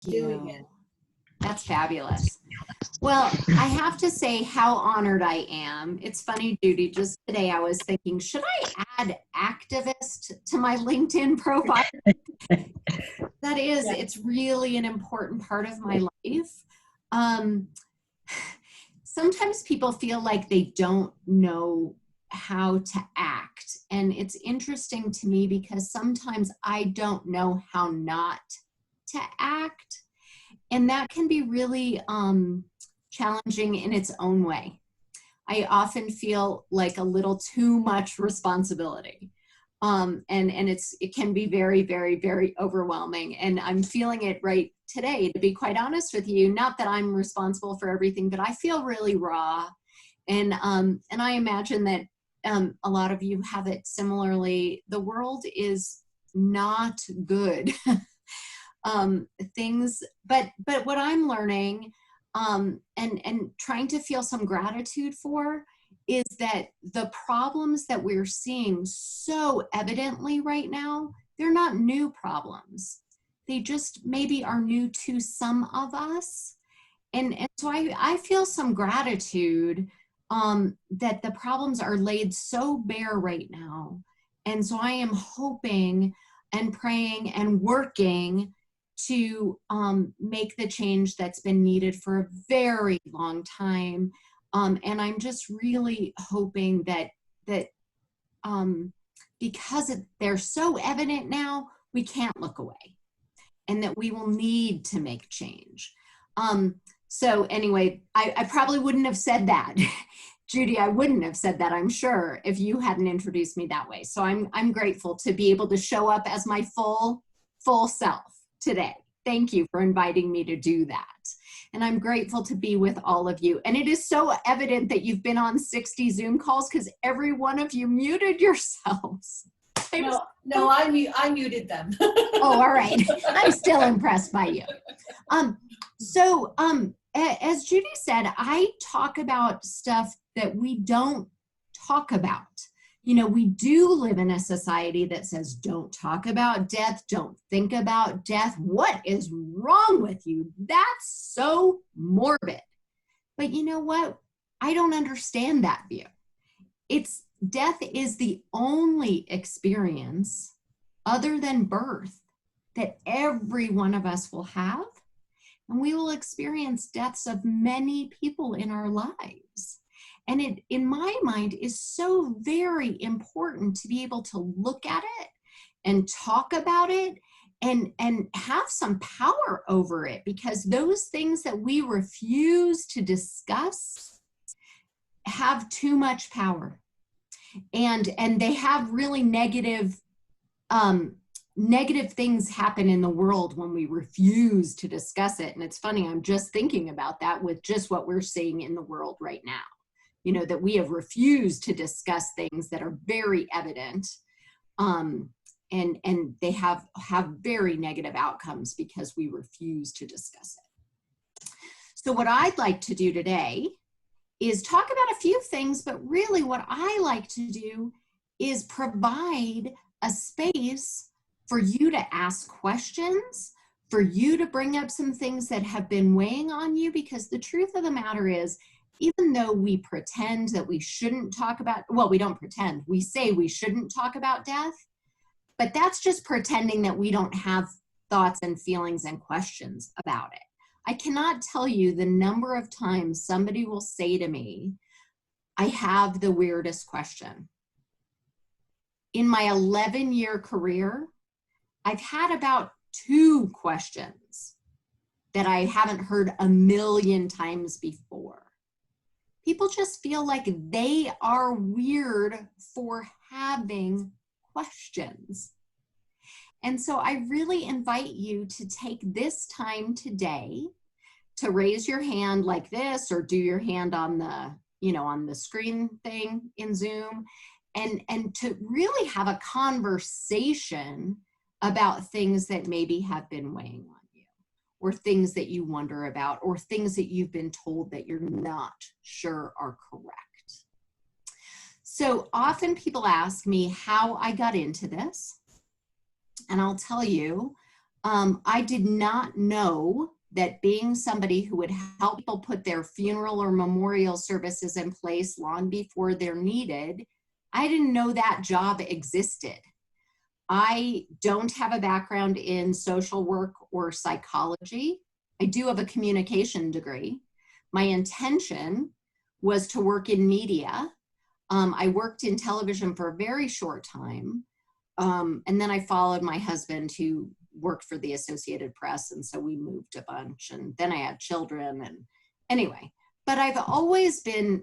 doing it. That's fabulous. Well, I have to say how honored I am. It's funny, Judy, just today I was thinking, should I add activist to my LinkedIn profile? That is, it's really an important part of my life. Sometimes people feel like they don't know how to act. And it's interesting to me because sometimes I don't know how not to act. And that can be really challenging in its own way. I often feel like a little too much responsibility. And it can be very, very, very overwhelming. And I'm feeling it right today, to be quite honest with you. Not that I'm responsible for everything, but I feel really raw. And I imagine that a lot of you have it similarly. The world is not good. But what I'm learning and trying to feel some gratitude for is that the problems that we're seeing so evidently right now, they're not new problems. They just maybe are new to some of us. And so I feel some gratitude that the problems are laid so bare right now. And so I am hoping and praying and working to make the change that's been needed for a very long time. And I'm just really hoping that because they're so evident now, we can't look away and that we will need to make change. So anyway, I probably wouldn't have said that. Judy, I wouldn't have said that, I'm sure, if you hadn't introduced me that way. So I'm grateful to be able to show up as my full self today. Thank you for inviting me to do that. And I'm grateful to be with all of you. And it is so evident that you've been on 60 Zoom calls because every one of you muted yourselves. No, I muted them. Oh, all right. I'm still impressed by you. As Judy said, I talk about stuff that we don't talk about. You know, we do live in a society that says, don't talk about death, don't think about death. What is wrong with you? That's so morbid. But you know what? I don't understand that view. Death is the only experience other than birth that every one of us will have. And we will experience deaths of many people in our lives. And it, in my mind, is so very important to be able to look at it and talk about it and have some power over it, because those things that we refuse to discuss have too much power. And they have really negative things happen in the world when we refuse to discuss it. And it's funny, I'm just thinking about that with just what we're seeing in the world right now. You know, that we have refused to discuss things that are very evident, and they have very negative outcomes because we refuse to discuss it. So what I'd like to do today is talk about a few things, but really what I like to do is provide a space for you to ask questions, for you to bring up some things that have been weighing on you, because the truth of the matter is, even though we pretend that we shouldn't talk about, well, we don't pretend, we say we shouldn't talk about death, but that's just pretending that we don't have thoughts and feelings and questions about it. I cannot tell you the number of times somebody will say to me, I have the weirdest question. In my 11-year career, I've had about 2 questions that I haven't heard a million times before. People just feel like they are weird for having questions. And so I really invite you to take this time today to raise your hand like this, or do your hand on the, you know, on the screen thing in Zoom, and to really have a conversation about things that maybe have been weighing on you, or things that you wonder about, or things that you've been told that you're not sure are correct. So often people ask me how I got into this, and I'll tell you, I did not know that being somebody who would help people put their funeral or memorial services in place long before they're needed, I didn't know that job existed. I don't have a background in social work or psychology. I do have a communication degree. My intention was to work in media. I worked in television for a very short time. And then I followed my husband, who worked for the Associated Press. And so we moved a bunch. And then I had children. And anyway, but I've always been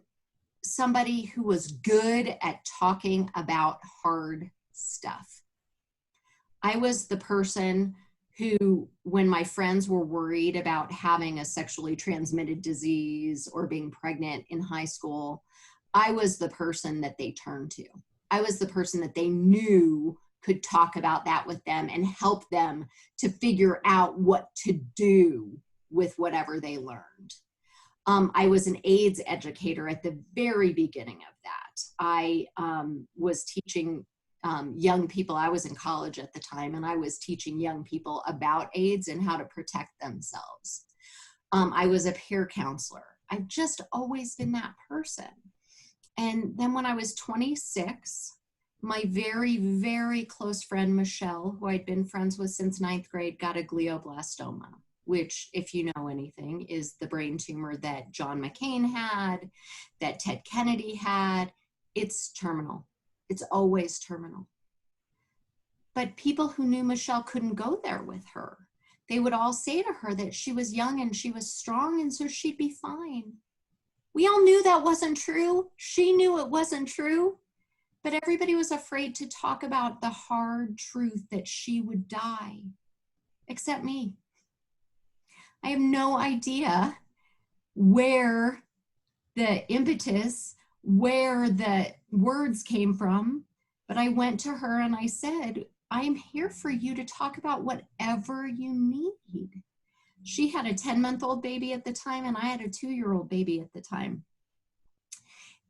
somebody who was good at talking about hard stuff. I was the person who, when my friends were worried about having a sexually transmitted disease or being pregnant in high school, I was the person that they turned to. I was the person that they knew could talk about that with them and help them to figure out what to do with whatever they learned. I was an AIDS educator at the very beginning of that. I was teaching young people. I was in college at the time, and I was teaching young people about AIDS and how to protect themselves. I was a peer counselor. I've just always been that person. And then when I was 26, my very, very close friend, Michelle, who I'd been friends with since 9th grade, got a glioblastoma, which, if you know anything, is the brain tumor that John McCain had, that Ted Kennedy had. It's terminal. It's always terminal. But people who knew Michelle couldn't go there with her. They would all say to her that she was young and she was strong, and so she'd be fine. We all knew that wasn't true. She knew it wasn't true. But everybody was afraid to talk about the hard truth that she would die, except me. I have no idea where the impetus, where the words came from, but I went to her and I said, I'm here for you to talk about whatever you need. She had a 10-month-old baby at the time, and I had a 2-year-old baby at the time.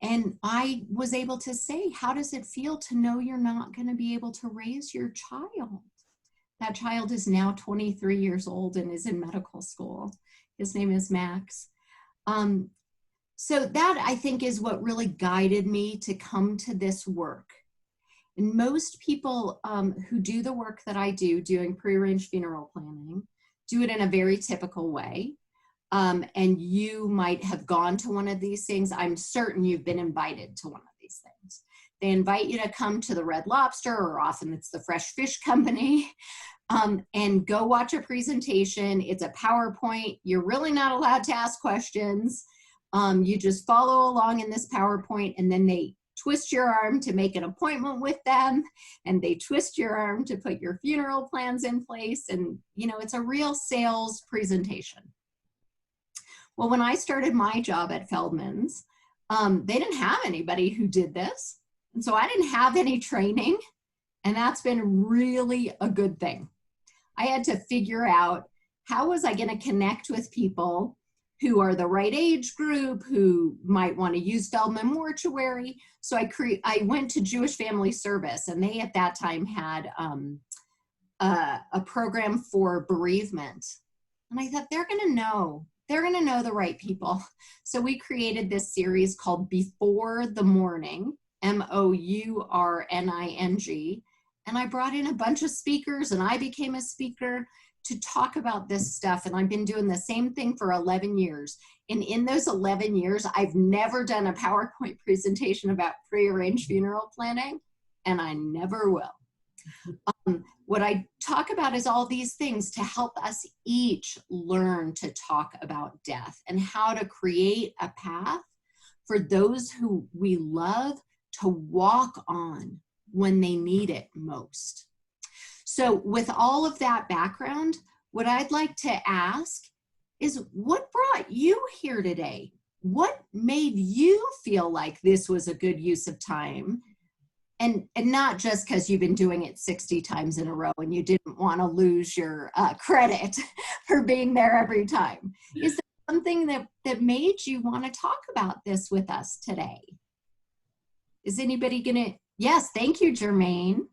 And I was able to say, how does it feel to know you're not going to be able to raise your child? That child is now 23 years old and is in medical school. His name is Max. So that, I think, is what really guided me to come to this work. And most people who do the work that I do, doing prearranged funeral planning, do it in a very typical way. And you might have gone to one of these things. I'm certain you've been invited to one of these things. They invite you to come to the Red Lobster, or often it's the Fresh Fish Company, and go watch a presentation. It's a PowerPoint. You're really not allowed to ask questions. You just follow along in this PowerPoint, and then they twist your arm to make an appointment with them, and they twist your arm to put your funeral plans in place. And, you know, it's a real sales presentation. Well, when I started my job at Feldman's, they didn't have anybody who did this. And so I didn't have any training, and that's been really a good thing. I had to figure out, how was I going to connect with people who are the right age group, who might want to use Feldman Mortuary. So I went to Jewish Family Service, and they at that time had a program for bereavement. And I thought, they're going to know the right people. So we created this series called Before the Mourning, MOURNING. And I brought in a bunch of speakers, and I became a speaker to talk about this stuff. And I've been doing the same thing for 11 years. And in those 11 years, I've never done a PowerPoint presentation about prearranged funeral planning, and I never will. What I talk about is all these things to help us each learn to talk about death and how to create a path for those who we love to walk on when they need it most. So with all of that background, what I'd like to ask is, what brought you here today? What made you feel like this was a good use of time? And not just because you've been doing it 60 times in a row and you didn't want to lose your credit for being there every time. Is there something that made you want to talk about this with us today? Is anybody gonna? Yes, thank you, Jermaine.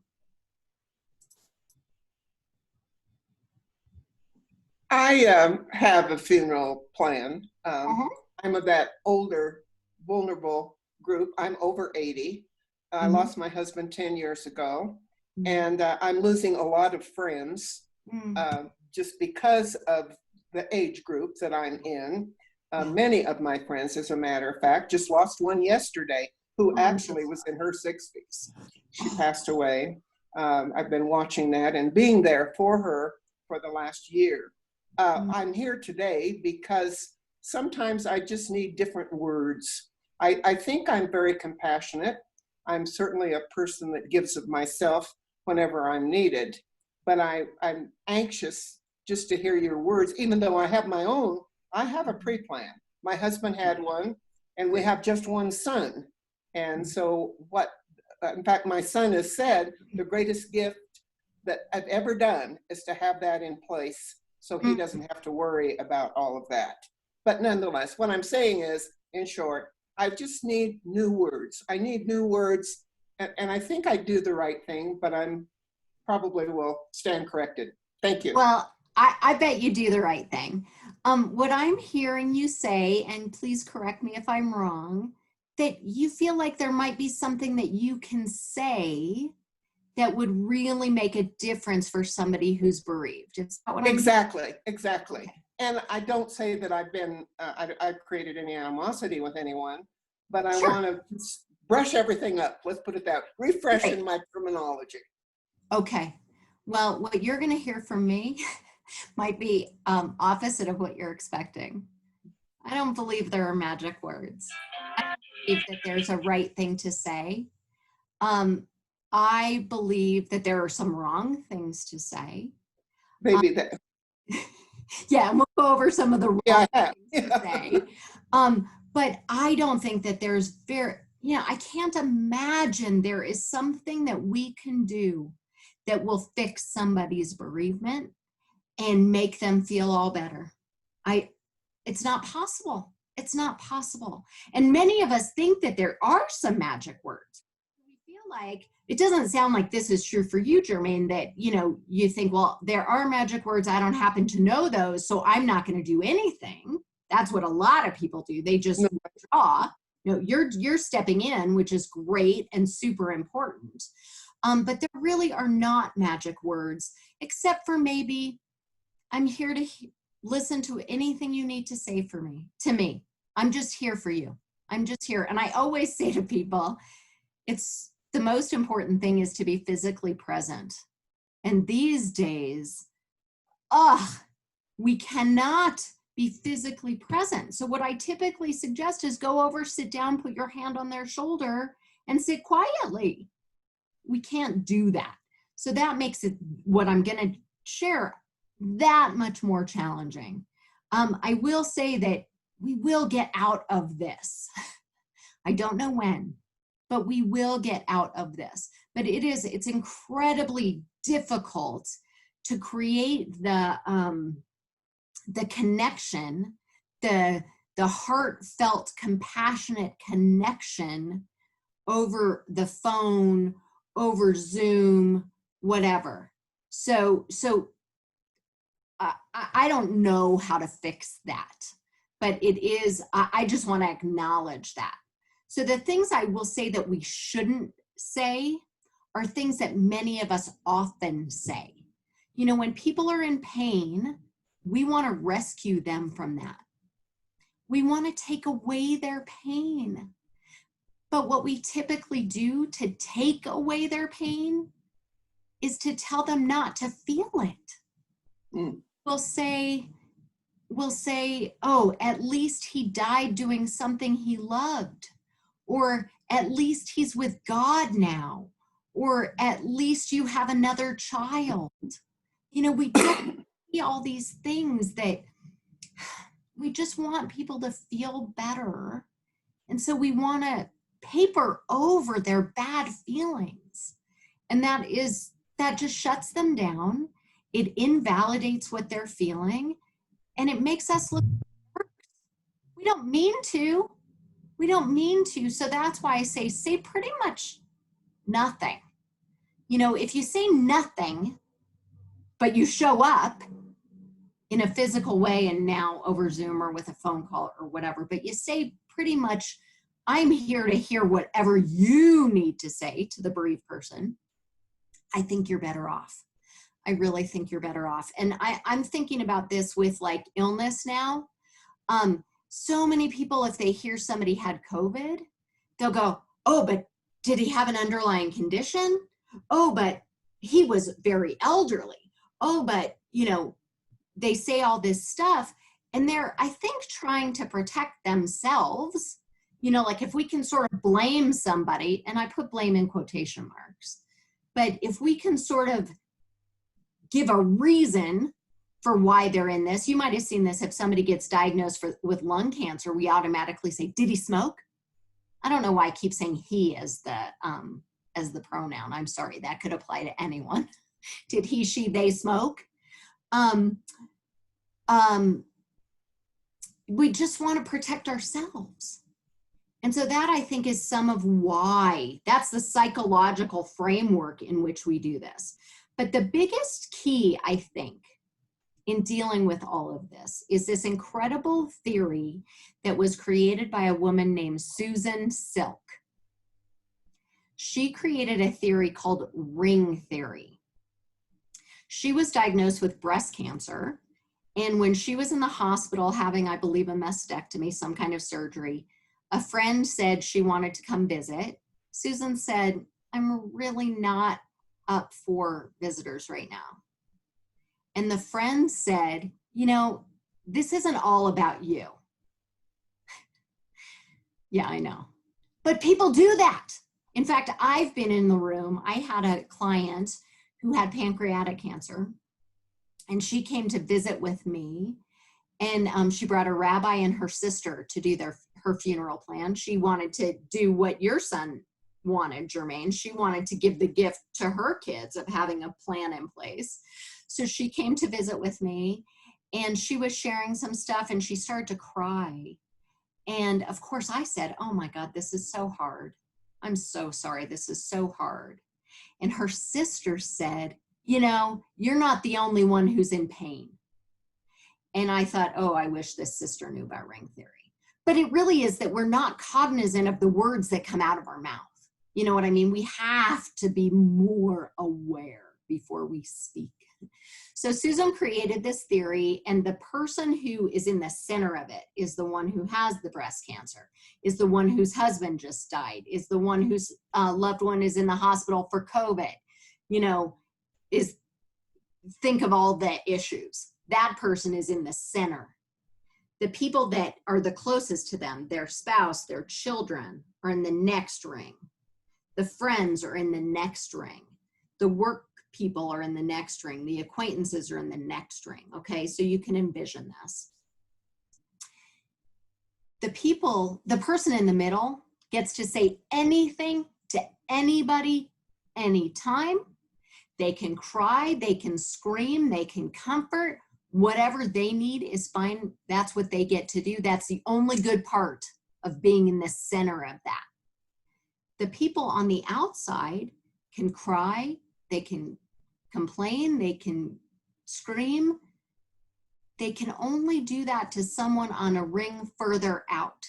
I have a funeral plan. Uh-huh. I'm of that older, vulnerable group. I'm over 80. I Mhm. lost my husband 10 years ago, Mhm. and I'm losing a lot of friends Mm. just because of the age group that I'm in. Yeah. Many of my friends, as a matter of fact, just lost one yesterday who Oh, I'm so actually was in sorry. her 60s. She Oh. passed away. I've been watching that and being there for her for the last year. Mm. I'm here today because sometimes I just need different words. I think I'm very compassionate. I'm certainly a person that gives of myself whenever I'm needed, but I'm anxious just to hear your words, even though I have my own. I have a pre-plan. My husband had one, and we Great. have just one son. And Mm. so in fact, my son has said the greatest gift that I've ever done is to have that in place so he Mm. doesn't have to worry about all of that. But nonetheless, what I'm saying is, in short, I just need new words. I need new words, and I think I do the right thing, but I'm probably will stand corrected. Thank you. Well, I bet you do the right thing. What I'm hearing you say, and please correct me if I'm wrong, that you feel like there might be something that you can say that would really make a difference for somebody who's bereaved. Is that what I'm hearing? Exactly, exactly. Okay. And I don't say that I've created any animosity with anyone, but I Sure. want to brush everything up. Let's put it that way. Refresh Great. in my terminology. Okay. Well, what you're going to hear from me might be opposite of what you're expecting. I don't believe there are magic words. I believe that there's a right thing to say. Um, I believe that there are some wrong things to say. Um, Maybe that. yeah, and we'll go over some of the Yeah, wrong I have. things to say. But I don't think that there's I can't imagine there is something that we can do that will fix somebody's bereavement and make them feel all better. I It's not possible. It's not possible. And many of us think that there are some magic words. We feel like it doesn't sound like this is true for you, Jermaine, that you think, well, there are magic words. I don't happen to know those, so I'm not going to do anything. That's what a lot of people do. They just No, withdraw. No, you're stepping in, which is great and super important. But there really are not magic words, except for maybe I'm here to listen to anything you need to say to me. I'm just here for you. I'm just here. And I always say to people, it's the most important thing is to be physically present. And these days, we cannot be physically present. So what I typically suggest is go over, sit down, put your hand on their shoulder and sit quietly. We can't do that. So that makes it, what I'm going to share, that much more challenging. I will say that we will get out of this. I don't know when, but we will get out of this. But it's incredibly difficult to create the connection, the heartfelt, compassionate connection over the phone, over Zoom, whatever. So I don't know how to fix that, but I just want to acknowledge that. So the things I will say that we shouldn't say are things that many of us often say. When people are in pain, we want to rescue them from that. We want to take away their pain. But what we typically do to take away their pain is to tell them not to feel it. mm, We'll say, oh, at least he died doing something he loved, or at least he's with God now, or at least you have another child. We just see all these things that we just want people to feel better. And so we want to paper over their bad feelings. And that just shuts them down. It invalidates what they're feeling. And it makes us look worse. We don't mean to. We don't mean to. So that's why I say pretty much nothing. If you say nothing, but you show up in a physical way and now over Zoom or with a phone call or whatever, but you say pretty much, I'm here to hear whatever you need to say to the bereaved person, I think you're better off. I really think you're better off. And I'm thinking about this with like illness now. So many people, if they hear somebody had COVID, they'll go, oh, but did he have an underlying condition? Oh, but he was very elderly. Oh, but, you know, they say all this stuff and they're, I think, trying to protect themselves. You know, like if we can sort of blame somebody, and I put blame in quotation marks, but if we can sort of give a reason for why they're in this, you might have seen this, if somebody gets diagnosed with lung cancer, we automatically say, did he smoke? I don't know why I keep saying he as the pronoun. I'm sorry, that could apply to anyone. Did he, she, they smoke? We just want to protect ourselves. And so that, I think, is some of why, that's the psychological framework in which we do this. But the biggest key, I think, in dealing with all of this is this incredible theory that was created by a woman named Susan Silk. She created a theory called ring theory. She was diagnosed with breast cancer, and when she was in the hospital having, I believe, a mastectomy, some kind of surgery, a friend said she wanted to come visit. Susan said, I'm really not up for visitors right now. And the friend said, you know, this isn't all about you. Yeah, I know. But people do that. In fact, I've been in the room. I had a client who had pancreatic cancer, and she came to visit with me, and she brought a rabbi and her sister to do her funeral plan. She wanted to do what your son wanted, Jermaine. She wanted to give the gift to her kids of having a plan in place. So she came to visit with me, and she was sharing some stuff, and she started to cry. And of course I said, oh my God, this is so hard. I'm so sorry. This is so hard. And her sister said, you know, you're not the only one who's in pain. And I thought, oh, I wish this sister knew about ring theory. But it really is that we're not cognizant of the words that come out of our mouth. You know what I mean? We have to be more aware before we speak. So Susan created this theory, and the person who is in the center of it is the one who has the breast cancer, is the one whose husband just died, is the one whose loved one is in the hospital for COVID, you know, think of all the issues. That person is in the center. The people that are the closest to them, their spouse, their children, are in the next ring. The friends are in the next ring. The work people are in the next ring. The acquaintances are in the next ring. Okay, so you can envision this. The person in the middle gets to say anything to anybody, anytime. They can cry, they can scream, they can comfort. Whatever they need is fine. That's what they get to do. That's the only good part of being in the center of that. The people on the outside can cry, they can complain, they can scream. They can only do that to someone on a ring further out.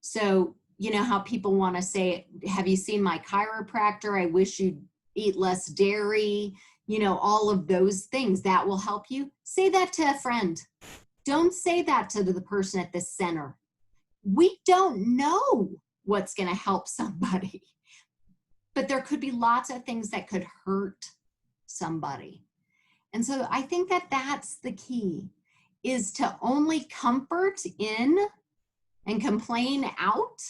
So, you know how people want to say, have you seen my chiropractor? I wish you'd eat less dairy. You know, all of those things that will help you. Say that to a friend. Don't say that to the person at the center. We don't know what's going to help somebody. But there could be lots of things that could hurt somebody. And so I think that that's the key, is to only comfort in and complain out,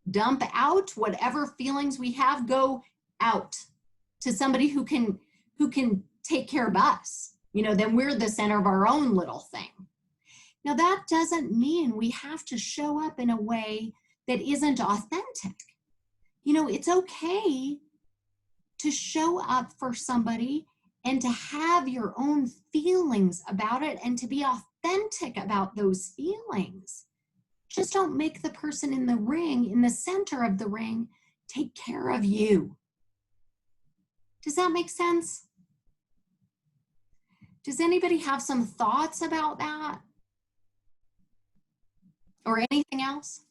dump out whatever feelings we have, go out to somebody who can take care of us. You know, then we're the center of our own little thing. Now that doesn't mean we have to show up in a way that isn't authentic. You know, it's okay to show up for somebody and to have your own feelings about it and to be authentic about those feelings. Just don't make the person in the ring, in the center of the ring, take care of you. Does that make sense? Does anybody have some thoughts about that? Or anything else?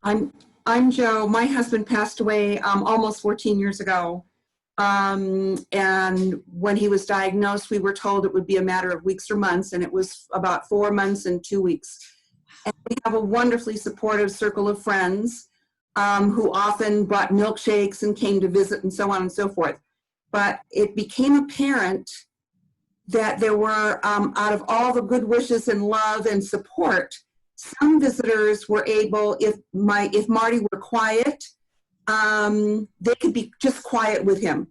I'm Joe. My husband passed away almost 14 years ago. And when he was diagnosed, we were told it would be a matter of weeks or months, and it was about 4 months and 2 weeks. And we have a wonderfully supportive circle of friends who often brought milkshakes and came to visit and so on and so forth. But it became apparent that there were, out of all the good wishes and love and support, some visitors were able, if Marty were quiet, they could be just quiet with him.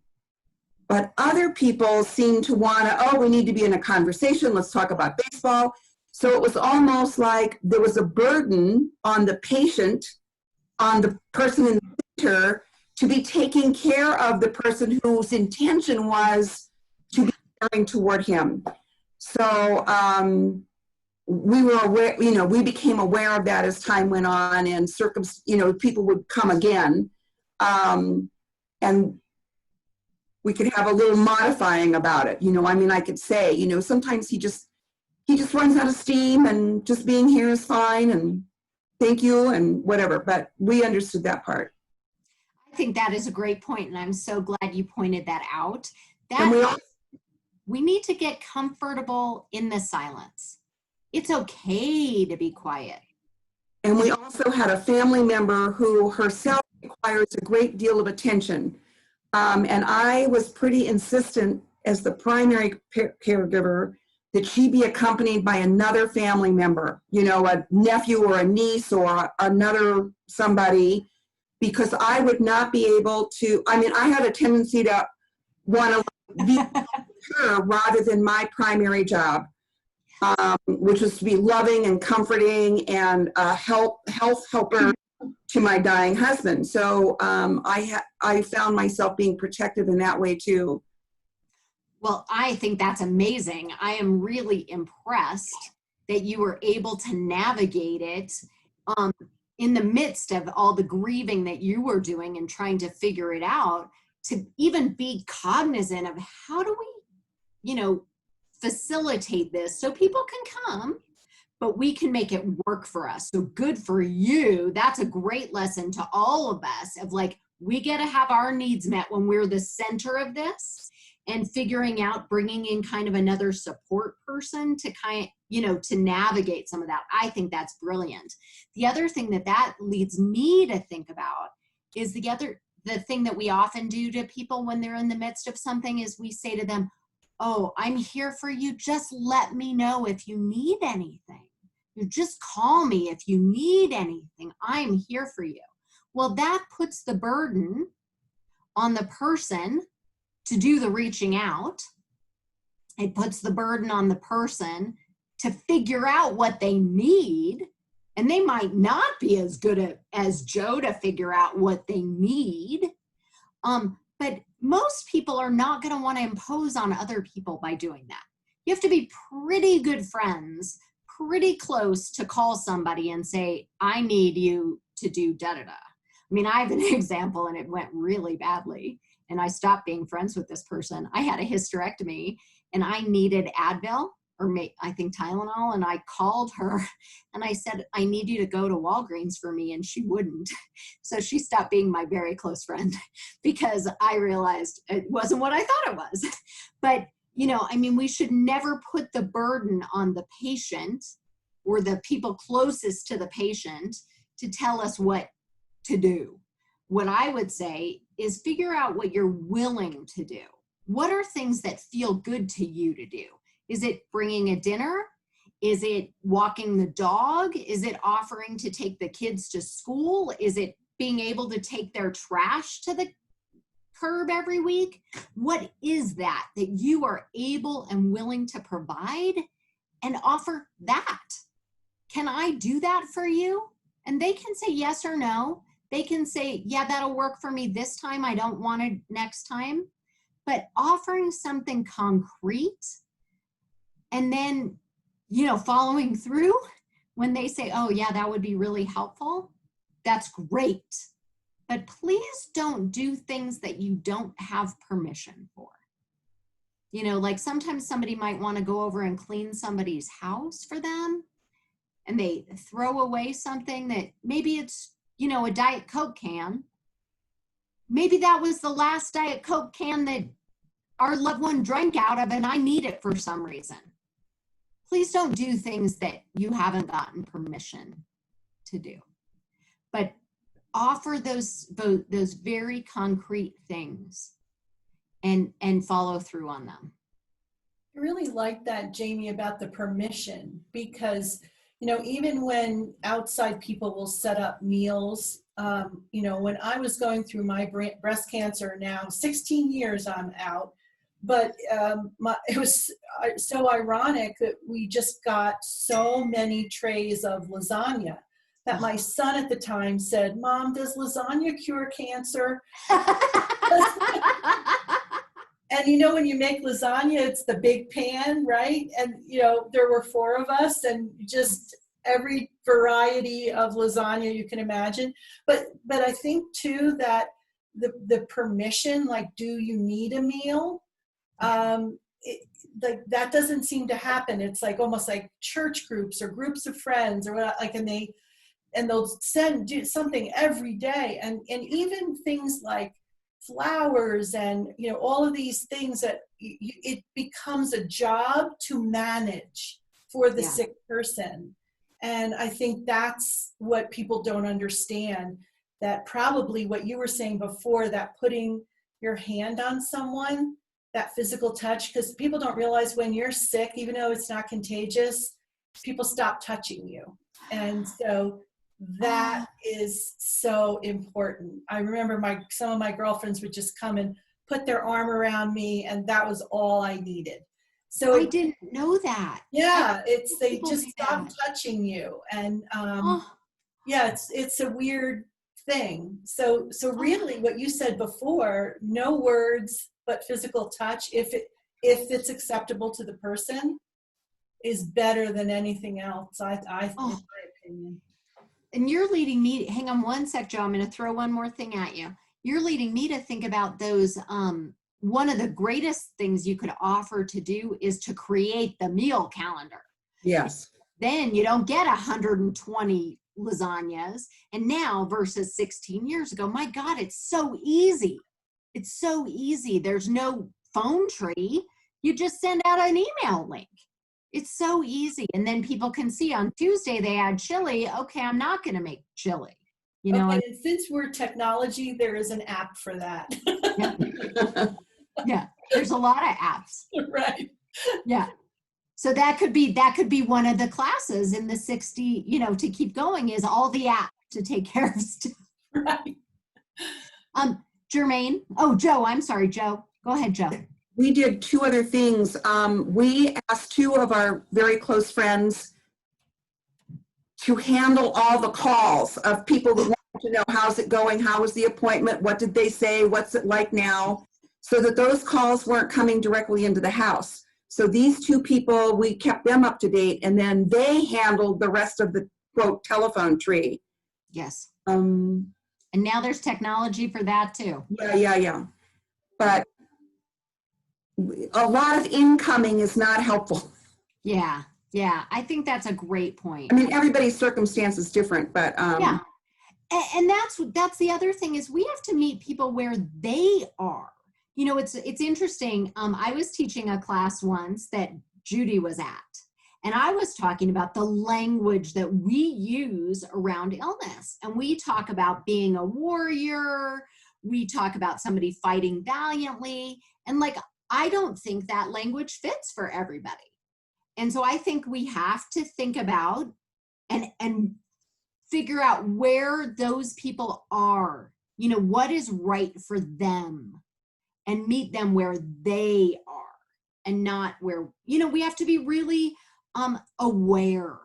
But other people seemed to want to, oh, we need to be in a conversation, let's talk about baseball. So it was almost like there was a burden on the patient, on the person in the center, to be taking care of the person whose intention was to be caring toward him. So we were aware, we became aware of that as time went on, and people would come again. And we could have a little modifying about it. I could say, sometimes he just runs out of steam, and just being here is fine, and thank you, and whatever. But we understood that part. I think that is a great point, and I'm so glad you pointed that out. We need to get comfortable in the silence. It's okay to be quiet. And we also had a family member who herself requires a great deal of attention. And I was pretty insistent as the primary caregiver that she be accompanied by another family member, a nephew or a niece or another somebody, because I would not be able to, I had a tendency to want to be her rather than my primary job, which was to be loving and comforting and a health helper to my dying husband. So I found myself being protective in that way too. Well, I think that's amazing. I am really impressed that you were able to navigate it in the midst of all the grieving that you were doing and trying to figure it out, to even be cognizant of how do we, facilitate this so people can come, but we can make it work for us. So good for you. That's a great lesson to all of us of we get to have our needs met when we're the center of this, and figuring out bringing in kind of another support person to to navigate some of that. I think that's brilliant. The other thing that leads me to think about is the thing that we often do to people when they're in the midst of something is we say to them, oh, I'm here for you. Just let me know if you need anything. You just call me if you need anything. I'm here for you. Well, that puts the burden on the person to do the reaching out. It puts the burden on the person to figure out what they need. And they might not be as good as Joe to figure out what they need. But most people are not going to want to impose on other people by doing that. You have to be pretty good friends, pretty close to call somebody and say, I need you to do da-da-da. I have an example, and it went really badly, and I stopped being friends with this person. I had a hysterectomy, and I needed Advil, or I think Tylenol, and I called her, and I said, I need you to go to Walgreens for me, and she wouldn't. So she stopped being my very close friend because I realized it wasn't what I thought it was. But, we should never put the burden on the patient or the people closest to the patient to tell us what to do. What I would say is figure out what you're willing to do. What are things that feel good to you to do? Is it bringing a dinner? Is it walking the dog? Is it offering to take the kids to school? Is it being able to take their trash to the curb every week? What is that you are able and willing to provide, and offer that? Can I do that for you? And they can say yes or no. They can say, yeah, that'll work for me this time. I don't want it next time. But offering something concrete, and then, following through when they say, oh yeah, that would be really helpful. That's great. But please don't do things that you don't have permission for. You know, like sometimes somebody might want to go over and clean somebody's house for them, and they throw away something that maybe it's, you know, a Diet Coke can. Maybe that was the last Diet Coke can that our loved one drank out of, and I need it for some reason. Please don't do things that you haven't gotten permission to do. But offer those very concrete things and follow through on them. I really like that, Jamie, about the permission, because, you know, even when outside people will set up meals, you know, when I was going through my breast cancer, now 16 years I'm out, but it was so ironic that we just got so many trays of lasagna that my son at the time said, "Mom, does lasagna cure cancer?" And you know, when you make lasagna, it's the big pan, right? And you know, there were 4 of us, and just every variety of lasagna you can imagine. But I think too that the permission, like, do you need a meal? Like that doesn't seem to happen. It's like almost like church groups or groups of friends or what, like, and they'll do something every day, and even things like flowers and, you know, all of these things that it becomes a job to manage for the sick person. And I think that's what people don't understand, that probably what you were saying before, that putting your hand on someone, that physical touch, because people don't realize when you're sick, even though it's not contagious, people stop touching you. And so that is so important. I remember some of my girlfriends would just come and put their arm around me, and that was all I needed. So I didn't know that. Yeah, they just stop touching you, and yeah, it's a weird thing. So really, what you said before, no words but physical touch, if it's acceptable to the person, is better than anything else. I think, in my opinion. And you're leading me, hang on one sec, Joe, I'm going to throw one more thing at you. You're leading me to think about those, one of the greatest things you could offer to do is to create the meal calendar. Yes. Then you don't get 120 lasagnas. And now versus 16 years ago, my God, it's so easy. It's so easy. There's no phone tree. You just send out an email link. It's so easy. And then people can see on Tuesday they add chili. Okay, I'm not going to make chili. You know, okay, and since we're technology, there is an app for that. Yeah, there's a lot of apps. Right. Yeah. So that could be one of the classes in the 60, you know, to keep going, is all the apps to take care of stuff. Right. Jermaine. Oh, Joe, I'm sorry, Joe. Go ahead, Joe. We did 2 other things. We asked 2 of our very close friends to handle all the calls of people that wanted to know, how's it going? How was the appointment? What did they say? What's it like now? So that those calls weren't coming directly into the house. So these 2 people, we kept them up to date, and then they handled the rest of the, quote, telephone tree. Yes. And now there's technology for that too. Yeah. But a lot of incoming is not helpful. Yeah. I think that's a great point. I mean, everybody's circumstance is different, but yeah. And that's the other thing, is we have to meet people where they are. You know, it's interesting. I was teaching a class once that Judy was at, and I was talking about the language that we use around illness. And we talk about being a warrior. We talk about somebody fighting valiantly. And like, I don't think that language fits for everybody. And so I think we have to think about and figure out where those people are, you know, what is right for them, and meet them where they are, and not where, you know, we have to be really aware.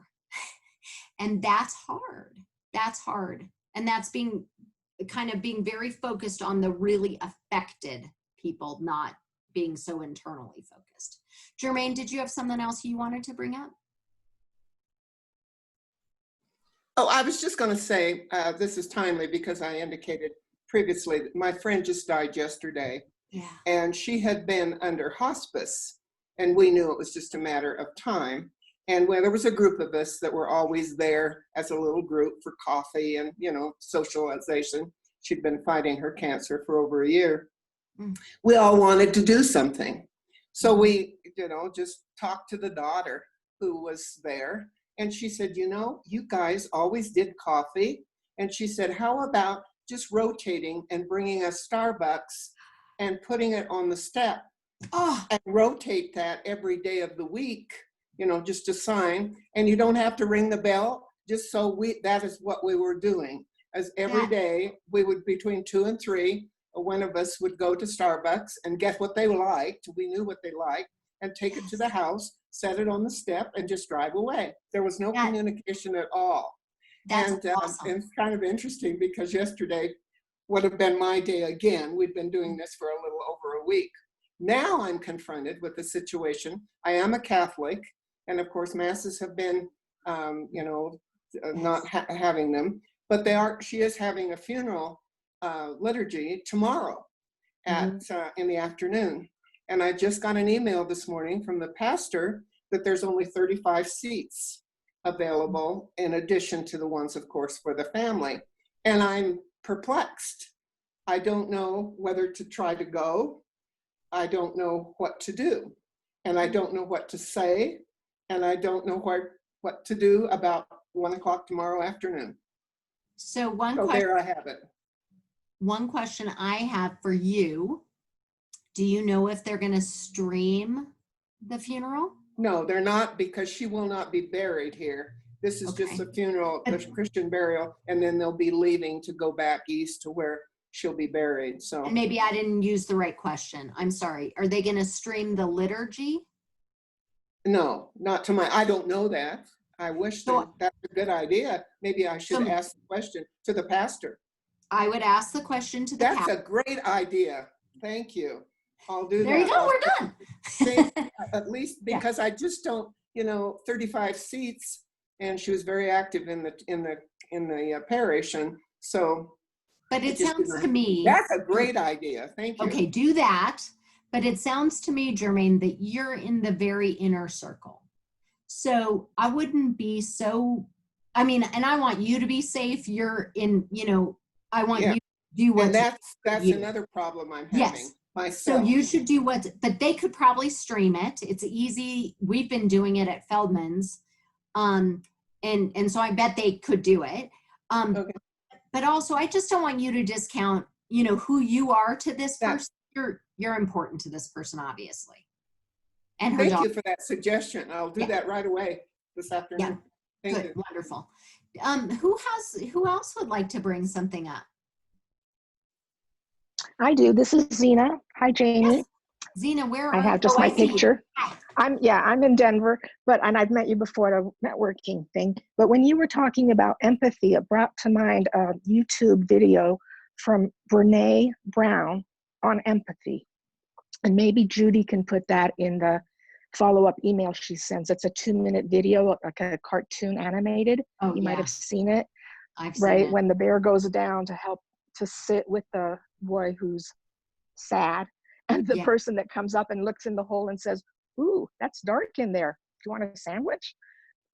And that's hard. And that's being very focused on the really affected people, not being so internally focused. Jermaine, did you have something else you wanted to bring up? Oh, I was just going to say, this is timely because I indicated previously that my friend just died yesterday. Yeah. And she had been under hospice, and we knew it was just a matter of time. And when there was a group of us that were always there as a little group for coffee and, you know, socialization. She'd been fighting her cancer for over a year. Mm. We all wanted to do something. So we, you know, just talked to the daughter who was there. And she said, you know, you guys always did coffee. And she said, how about just rotating and bringing us Starbucks and putting it on the step and rotate that every day of the week, you know, just a sign. And you don't have to ring the bell, just so that is what we were doing. As every day, we would, between 2 and 3, one of us would go to Starbucks and get what they liked. We knew what they liked, and take it to the house, set it on the step, and just drive away. There was no communication at all. That's awesome. And it's kind of interesting because yesterday would have been my day again. We'd been doing this for a little over a week. Now I'm confronted with the situation. I am a Catholic, and of course, masses have been, you know, not having them. But she is having a funeral liturgy tomorrow at in the afternoon. And I just got an email this morning from the pastor that there's only 35 seats available, in addition to the ones, of course, for the family. And I'm perplexed. I don't know whether to try to go. I don't know what to do. And I don't know what to say. And I don't know what to do about 1 o'clock tomorrow afternoon. So there I have it. One question I have for you, do you know if they're going to stream the funeral? No, they're not, because she will not be buried here. This is just a funeral, the Christian burial, and then they'll be leaving to go back east to where she'll be buried. So maybe I didn't use the right question. I'm sorry. Are they going to stream the liturgy? No, not to I don't know that. I wish that's a good idea. Maybe I should ask the question to the pastor. I would ask the question to the pastor. That's a great idea. Thank you. I'll do that. There you go. We're done. At least because I just don't, you know, 35 seats, and she was very active in the parish, and so. But it sounds to me. That's a great idea. Thank you. Okay, do that. But it sounds to me, Jermaine, that you're in the very inner circle. So I wouldn't be so, I mean, and I want you to be safe. You're in, you know, I want you to do what. And that's another problem I'm having myself. So you should do but they could probably stream it. It's easy. We've been doing it at Feldman's. And so I bet they could do it. But also I just don't want you to discount, you know, who you are to this person. You're important to this person, obviously. And thank you for that suggestion. I'll do that right away this afternoon. Yeah. Good. Wonderful. Who else would like to bring something up? I do. This is Zena. Hi, Jamie. Yes. Zena, where are you? I have just my picture. I'm in Denver, and I've met you before at a networking thing. But when you were talking about empathy, it brought to mind a YouTube video from Brene Brown on empathy. And maybe Judy can put that in the follow-up email she sends. It's a 2-minute video, like a cartoon animated. You might have seen it. I've seen it. When the bear goes down to help to sit with the boy who's sad, and the person that comes up and looks in the hole and says, ooh, that's dark in there. Do you want a sandwich?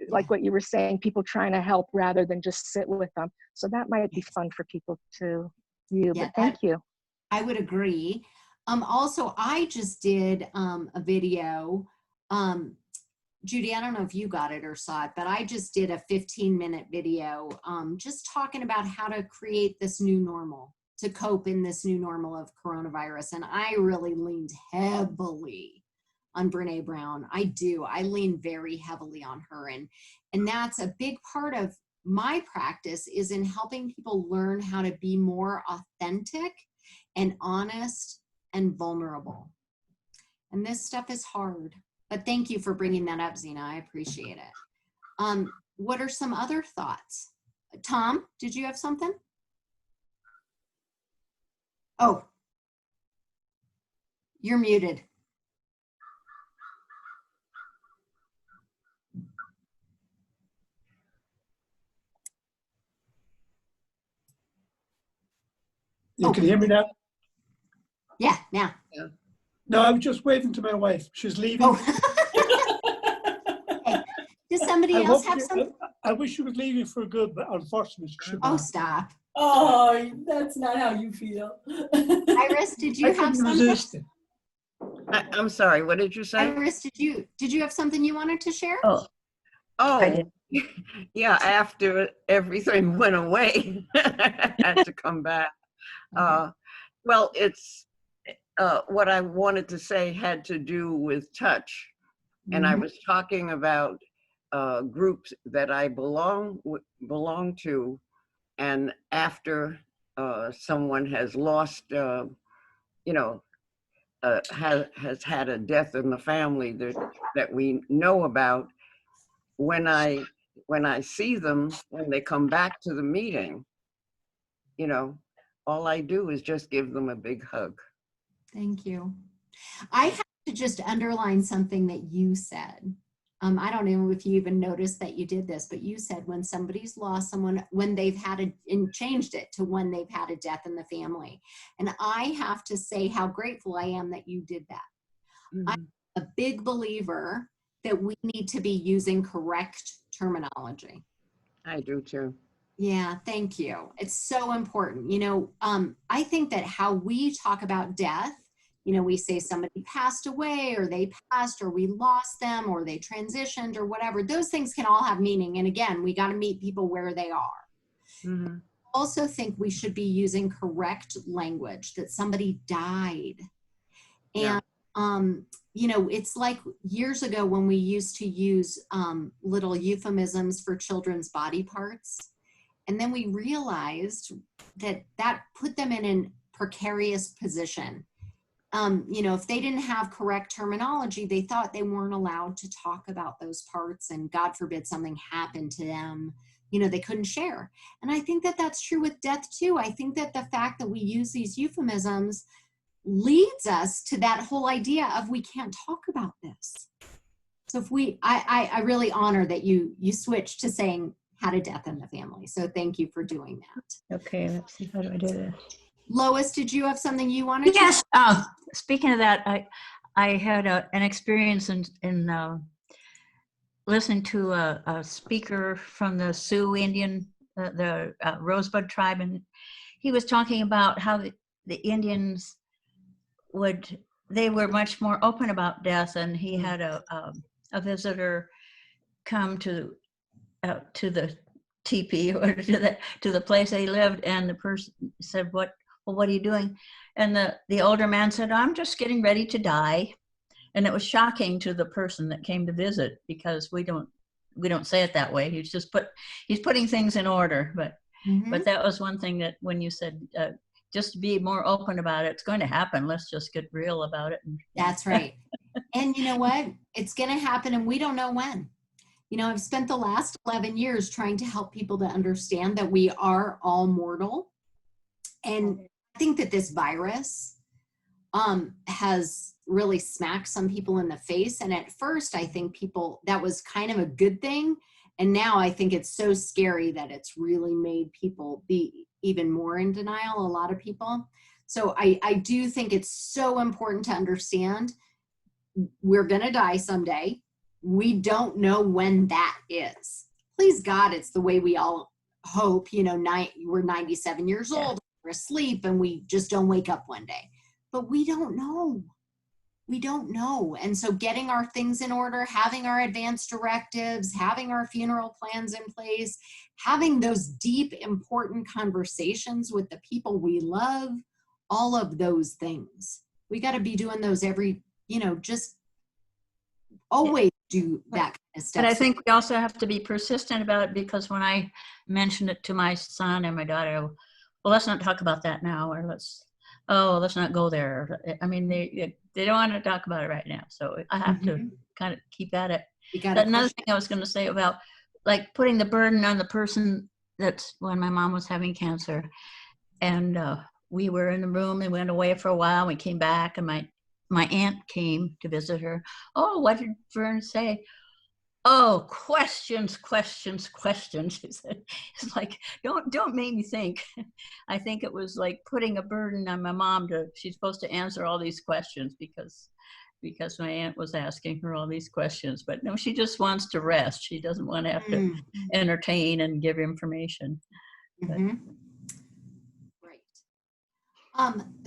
Like what you were saying, people trying to help rather than just sit with them. So that might be fun for people to view, but thank you. I would agree. Also, I just did a video. Judy, I don't know if you got it or saw it, but I just did a 15-minute video just talking about how to create this new normal, to cope in this new normal of coronavirus. And I really leaned heavily on Brene Brown. I do. I lean very heavily on her. And that's a big part of my practice, is in helping people learn how to be more authentic and honest and vulnerable. And this stuff is hard, but thank you for bringing that up, Zena. I appreciate it. What are some other thoughts? Tom, did you have something? Oh, you're muted. You can hear me now? Yeah, now. No, I was just waving to my wife. She's leaving. Oh. Hey, does somebody I else hope have something? I wish she was leaving for good, but unfortunately she should Oh, not. stop. Oh, that's not how you feel. Iris, did you I have couldn't something? resist it. I'm sorry, what did you say? Iris, did you have something you wanted to share? Oh, I oh, did. yeah, after everything went away, I had to come back. Well, it's what I wanted to say had to do with touch. And I was talking about groups that I belong to, and after someone has lost, has had a death in the family that we know about, when I see them, when they come back to the meeting, all I do is just give them a big hug. Thank you. I have to just underline something that you said. I don't know if you even noticed that you did this, but you said when somebody's lost someone, when they've had and changed it to when they've had a death in the family. And I have to say how grateful I am that you did that. I'm a big believer that we need to be using correct terminology. I do too. Yeah, thank you. It's so important. I think that how we talk about death, we say somebody passed away, or they passed, or we lost them, or they transitioned, or whatever. Those things can all have meaning. And again, we got to meet people where they are. Mm-hmm. I also think we should be using correct language, that somebody died. And, it's like years ago when we used to use little euphemisms for children's body parts. And then we realized that put them in a precarious position. If they didn't have correct terminology, they thought they weren't allowed to talk about those parts, and God forbid something happened to them, they couldn't share. And I think that that's true with death too. I think that the fact that we use these euphemisms leads us to that whole idea of we can't talk about this. So I really honor that you switched to saying had a death in the family. So thank you for doing that. Okay, let's see, how do I do this? Lois, did you have something you wanted to? Yes. Speaking of that, I had an experience in listening to a speaker from the Sioux Indian, the Rosebud tribe, and he was talking about how the Indians they were much more open about death, and he had a visitor come to the teepee or to the place they lived, and the person said, what are you doing? And the older man said, I'm just getting ready to die. And it was shocking to the person that came to visit, because we don't say it that way. He's putting things in order. But that was one thing that when you said just be more open about it, it's going to happen. Let's just get real about it. That's right. And you know what? It's going to happen, and we don't know when. I've spent the last 11 years trying to help people to understand that we are all mortal. And I think that this virus has really smacked some people in the face. And at first, I think that was kind of a good thing. And now I think it's so scary that it's really made people be even more in denial, a lot of people. So I do think it's so important to understand we're going to die someday. We don't know when that is. Please God, it's the way we all hope. We're 97 years old, we're asleep, and we just don't wake up one day. But we don't know. We don't know. And so getting our things in order, having our advance directives, having our funeral plans in place, having those deep, important conversations with the people we love, all of those things. We got to be doing those every, just always do that kind of stuff. But I think we also have to be persistent about it, because when I mentioned it to my son and my daughter, well, let's not talk about that now, or let's not go there. I mean, they don't want to talk about it right now. So I have to kind of keep at it. Another thing I was going to say about like putting the burden on the person, that's when my mom was having cancer, and we were in the room and went away for a while. We came back, and my aunt came to visit her. Oh, what did Vern say? Oh, questions, questions, questions. It's like, don't make me think. I think it was like putting a burden on my mom she's supposed to answer all these questions because my aunt was asking her all these questions. But no, she just wants to rest. She doesn't want to have to entertain and give information. Mm-hmm. Right.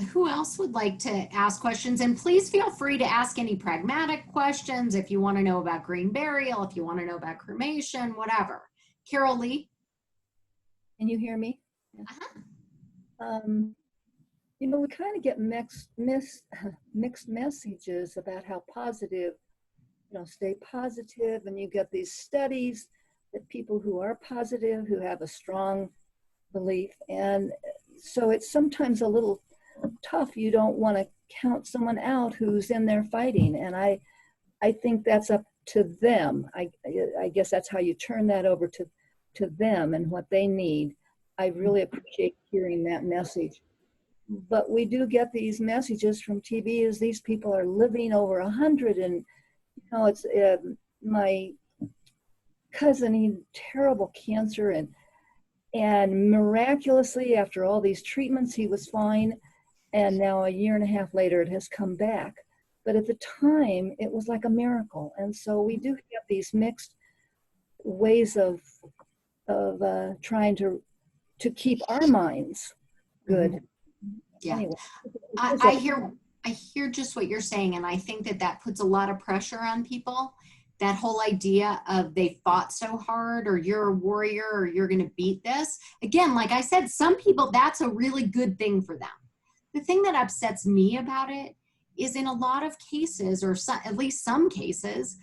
Who else would like to ask questions? And please feel free to ask any pragmatic questions if you want to know about green burial, if you want to know about cremation, whatever. Carol Lee? Can you hear me? Uh-huh. You know, we kind of get mixed messages about how positive, you know, stay positive, and you get these studies that people who are positive, who have a strong belief, and so it's sometimes a little tough. You don't want to count someone out who's in there fighting, and I think that's up to them. I guess that's how you turn that over to them and what they need. I really appreciate hearing that message. But we do get these messages from TV as these people are living over 100, and you know, it's my cousin, he had terrible cancer, and miraculously after all these treatments he was fine, and now a year and a half later it has come back. But at the time it was like a miracle, and so we do have these mixed ways of trying to keep our minds good. Yeah. Anyway, I hear just what you're saying, and I think that puts a lot of pressure on people. That whole idea of they fought so hard, or you're a warrior, or you're going to beat this. Again, like I said, some people, that's a really good thing for them. The thing that upsets me about it is in a lot of cases, or at least some cases,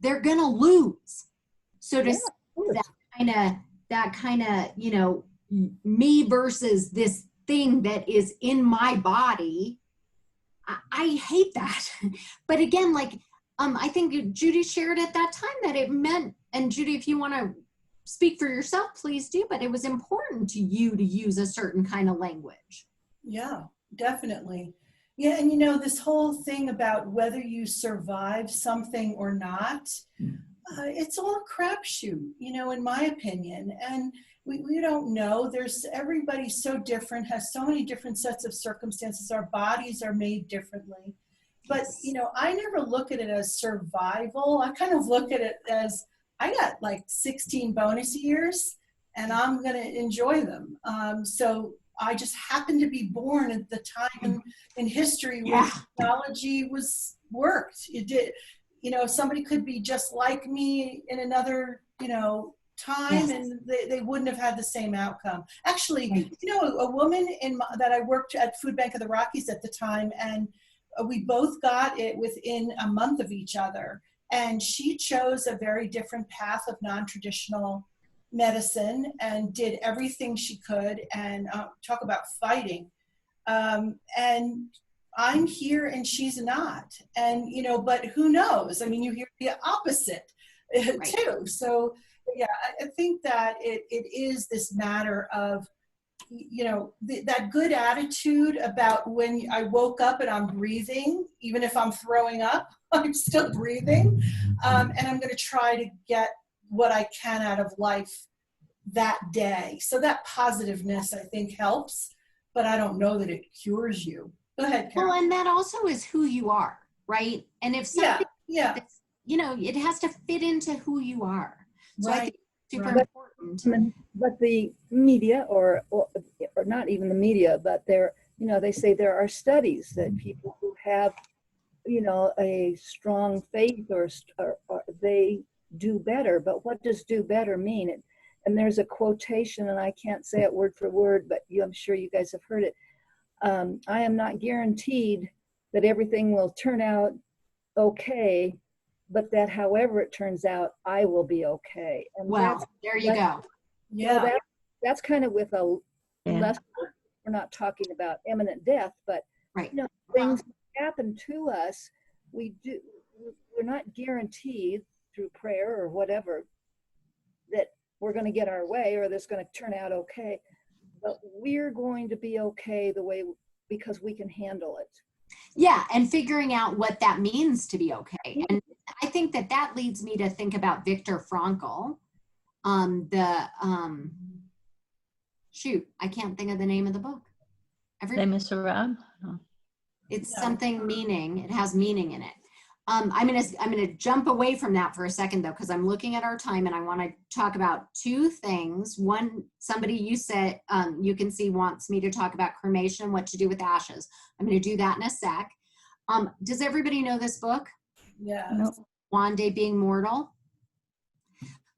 they're going to lose. So to see that kind of, you know, me versus this thing that is in my body, I hate that. But again, like, I think Judy shared at that time that it meant, and Judy, if you want to speak for yourself, please do, but it was important to you to use a certain kind of language. Yeah, definitely. Yeah, and you know, this whole thing about whether you survive something or not, it's all a crapshoot, you know, in my opinion. And we don't know. Everybody's so different, has so many different sets of circumstances. Our bodies are made differently. But, you know, I never look at it as survival. I kind of look at it as, I got like 16 bonus years and I'm going to enjoy them. So I just happened to be born at the time in history where technology worked. It did. You know, somebody could be just like me in another, you know, time, and they wouldn't have had the same outcome. Actually, you know, a woman that I worked at Food Bank of the Rockies at the time, and we both got it within a month of each other. And she chose a very different path of non-traditional medicine and did everything she could, and talk about fighting. And I'm here and she's not. And, you know, but who knows? I mean, you hear the opposite too. So yeah, I think that it is this matter of, you know, that good attitude about when I woke up and I'm breathing, even if I'm throwing up, I'm still breathing. And I'm going to try to get what I can out of life that day. So that positiveness, I think, helps, but I don't know that it cures you. Go ahead, Carol. Well, and that also is who you are, right? And if something, you know, it has to fit into who you are. So I think it's super important. But the media, or not even the media, but you know, they say there are studies that people who have, you know, a strong faith or they do better. But what does do better mean? And there's a quotation, and I can't say it word for word, but I'm sure you guys have heard it. I am not guaranteed that everything will turn out okay, but that however it turns out, I will be okay. And wow, there you go. Yeah, so that's kind of with less. We're not talking about imminent death, but you know, things happen to us. We're not guaranteed through prayer or whatever that we're going to get our way or that's going to turn out okay. But we're going to be okay because we can handle it. Yeah, and figuring out what that means to be okay. And I think think that that leads me to think about Viktor Frankl. Shoot, I can't think of the name of the book. Les Miserables? No. It's Yeah. something meaning. It has meaning in it. I'm gonna jump away from that for a second though, because I'm looking at our time and I want to talk about two things. One, somebody you said you can see wants me to talk about cremation and what to do with ashes. I'm going to do that in a sec. Does everybody know this book? Yes. No. One Day Being Mortal.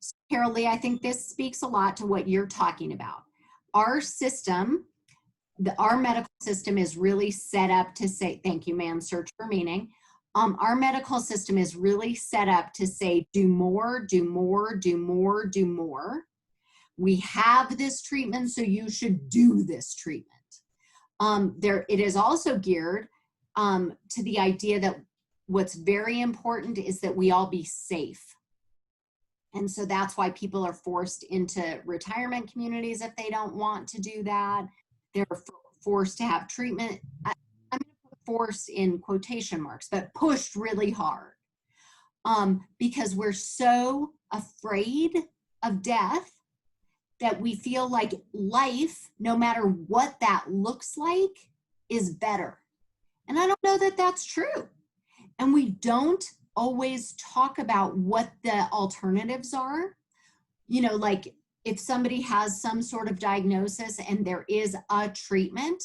So, Carol Lee, I think this speaks a lot to what you're talking about. Our system, our medical system is really set up to say, thank you, ma'am, search for meaning. Our medical system is really set up to say, do more, do more, do more, do more. We have this treatment, so you should do this treatment. It is also geared to the idea that what's very important is that we all be safe. And so that's why people are forced into retirement communities if they don't want to do that. They're forced to have treatment. I'm going to put forced in quotation marks, but pushed really hard because we're so afraid of death that we feel like life, no matter what that looks like, is better. And I don't know that that's true. And we don't always talk about what the alternatives are. You know, like if somebody has some sort of diagnosis and there is a treatment,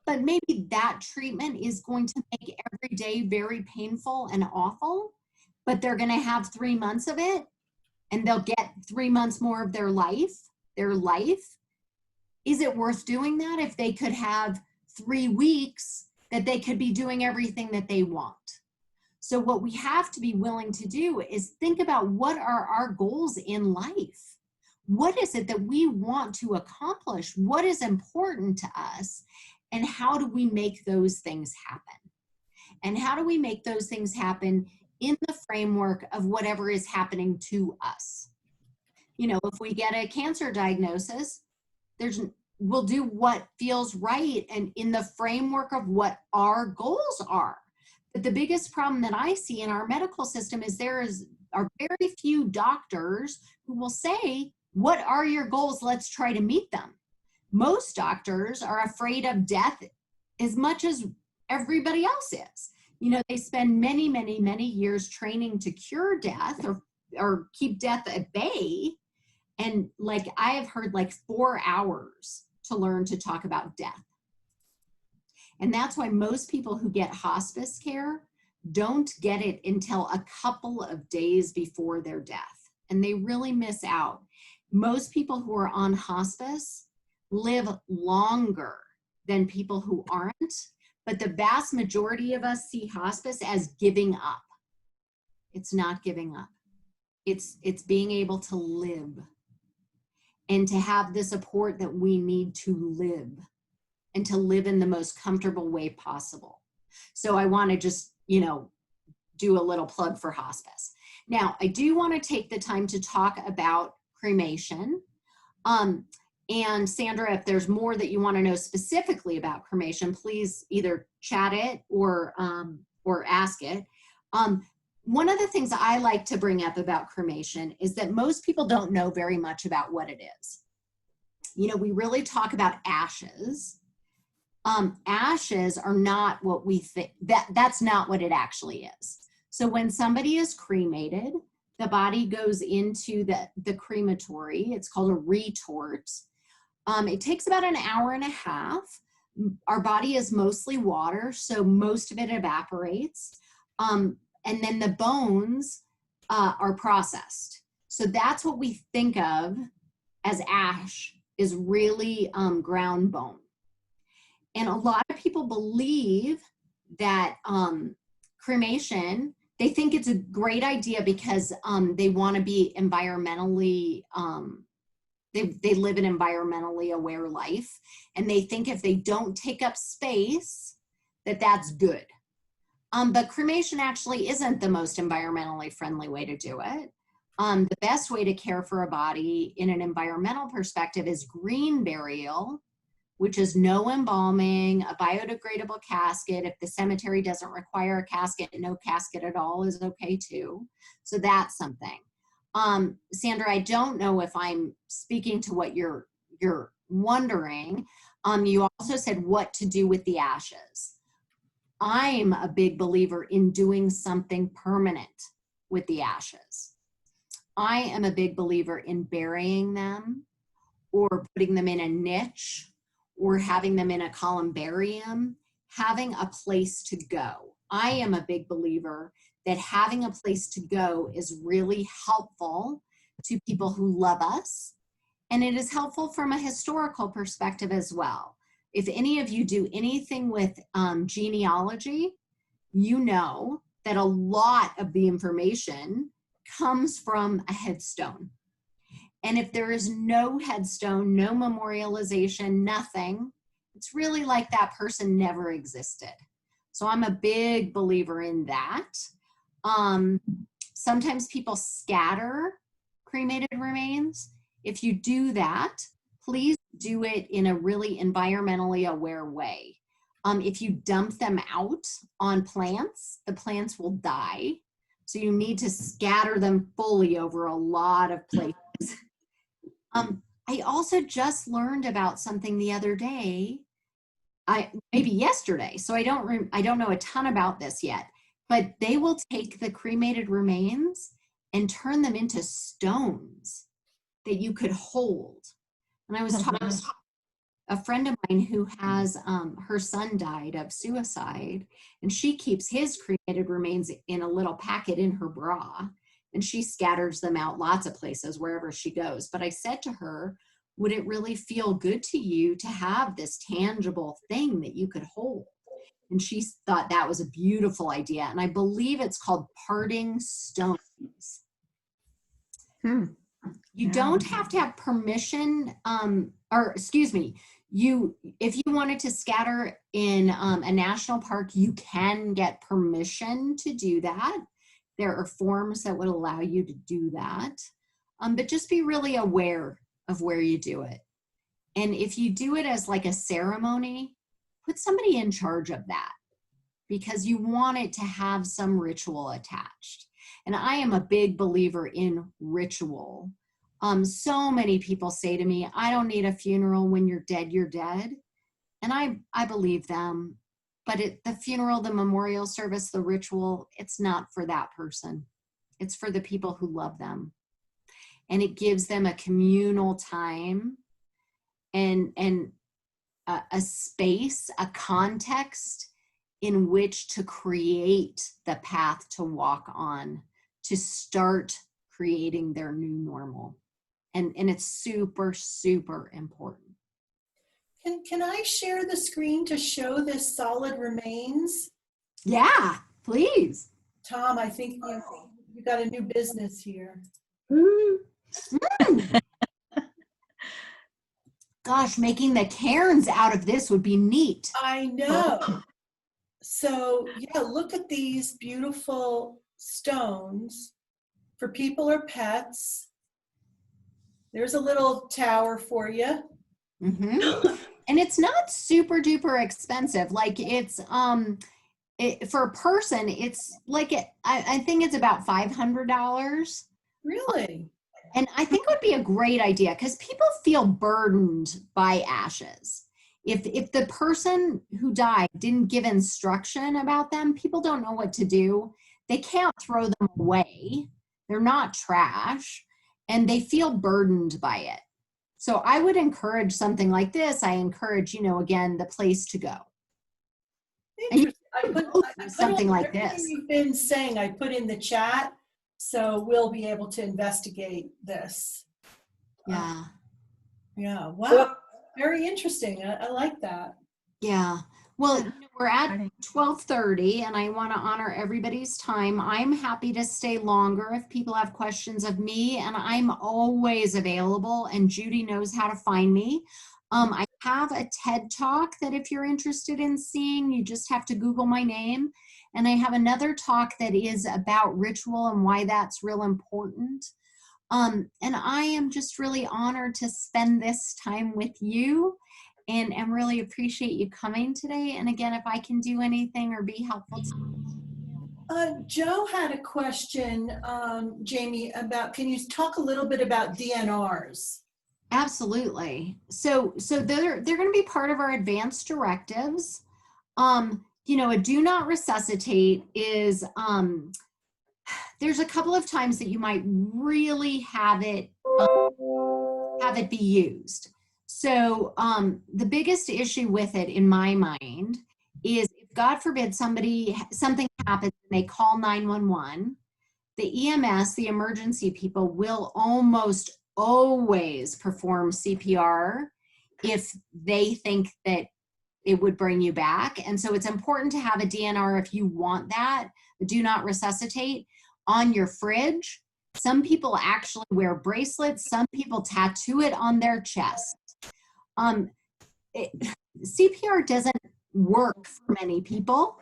but maybe that treatment is going to make every day very painful and awful, but they're going to have 3 months of it and they'll get 3 months more of their life. Is it worth doing that if they could have 3 weeks that they could be doing everything that they want? So what we have to be willing to do is think about what are our goals in life? What is it that we want to accomplish? What is important to us? And how do we make those things happen? And how do we make those things happen in the framework of whatever is happening to us? You know, if we get a cancer diagnosis, we'll do what feels right and in the framework of what our goals are. But the biggest problem that I see in our medical system is are very few doctors who will say, what are your goals? Let's try to meet them. Most doctors are afraid of death as much as everybody else is. You know, they spend many, many, many years training to cure death or keep death at bay. And like, I have heard like 4 hours to learn to talk about death. And that's why most people who get hospice care don't get it until a couple of days before their death. And they really miss out. Most people who are on hospice live longer than people who aren't, but the vast majority of us see hospice as giving up. It's not giving up. It's being able to live and to have the support that we need to live and to live in the most comfortable way possible. So I want to just, you know, do a little plug for hospice. Now, I do want to take the time to talk about cremation. And Sandra, if there's more that you want to know specifically about cremation, please either chat it or ask it. One of the things I like to bring up about cremation is that most people don't know very much about what it is. You know, we really talk about ashes. Ashes are not what we think, that's not what it actually is. So when somebody is cremated, the body goes into the crematory. It's called a retort. It takes about an hour and a half. Our body is mostly water, so most of it evaporates. And then the bones are processed. So that's what we think of as ash, is really ground bone. And a lot of people believe that cremation, they think it's a great idea because they want to be environmentally, they live an environmentally aware life. And they think if they don't take up space, that's good. But cremation actually isn't the most environmentally friendly way to do it. The best way to care for a body in an environmental perspective is green burial, which is no embalming, a biodegradable casket. If the cemetery doesn't require a casket, no casket at all is okay too. So that's something. Sandra, I don't know if I'm speaking to what you're wondering. You also said what to do with the ashes. I'm a big believer in doing something permanent with the ashes. I am a big believer in burying them or putting them in a niche or having them in a columbarium, having a place to go. I am a big believer that having a place to go is really helpful to people who love us. And it is helpful from a historical perspective as well. If any of you do anything with genealogy, you know that a lot of the information comes from a headstone. And if there is no headstone, no memorialization, nothing, it's really like that person never existed. So I'm a big believer in that. Sometimes people scatter cremated remains. If you do that, please do it in a really environmentally aware way. If you dump them out on plants, the plants will die. So you need to scatter them fully over a lot of places. I also just learned about something the other day, maybe yesterday. So I don't know a ton about this yet, but they will take the cremated remains and turn them into stones that you could hold. And I was talking to a friend of mine who has, her son died of suicide, and she keeps his cremated remains in a little packet in her bra, and she scatters them out lots of places wherever she goes. But I said to her, would it really feel good to you to have this tangible thing that you could hold? And she thought that was a beautiful idea. And I believe it's called parting stones. You don't have to have permission, or excuse me, if you wanted to scatter in a national park, you can get permission to do that. There are forms that would allow you to do that. But just be really aware of where you do it. And if you do it as like a ceremony, put somebody in charge of that, because you want it to have some ritual attached. And I am a big believer in ritual. So many people say to me, I don't need a funeral. When you're dead, you're dead. And I believe them. But the funeral, the memorial service, the ritual, it's not for that person. It's for the people who love them. And it gives them a communal time and a space, a context in which to create the path to walk on, to start creating their new normal. And it's super, super important. Can I share the screen to show this solid remains? Yeah, please. Tom, I think you got a new business here. Gosh, making the cairns out of this would be neat. I know. So yeah, look at these beautiful stones for people or pets. There's a little tower for you. Mm-hmm. And it's not super duper expensive. Like it's, for a person, it's like, I think it's about $500. Really? And I think it would be a great idea because people feel burdened by ashes. If the person who died didn't give instruction about them, people don't know what to do. They can't throw them away. They're not trash, and they feel burdened by it. So I would encourage something like this. I encourage, again, the place to go. Interesting. I put something like everything this. You've been saying, I put in the chat, so we'll be able to investigate this. Yeah. Yeah. Wow. Very interesting. I like that. Yeah. Well, we're at 12:30 and I want to honor everybody's time. I'm happy to stay longer if people have questions of me, and I'm always available, and Judy knows how to find me. I have a TED Talk that if you're interested in seeing, you just have to Google my name. And I have another talk that is about ritual and why that's real important. And I am just really honored to spend this time with you. and really appreciate you coming today. And again, if I can do anything or be helpful Joe had a question, Jamie, about, can you talk a little bit about DNRs? Absolutely. So they're going to be part of our advanced directives. You know, a do not resuscitate is, there's a couple of times that you might really have it be used. So the biggest issue with it in my mind is if God forbid something happens and they call 911, the EMS, the emergency people, will almost always perform CPR if they think that it would bring you back. And so it's important to have a DNR if you want that, do not resuscitate, on your fridge. Some people actually wear bracelets. Some people tattoo it on their chest. CPR doesn't work for many people.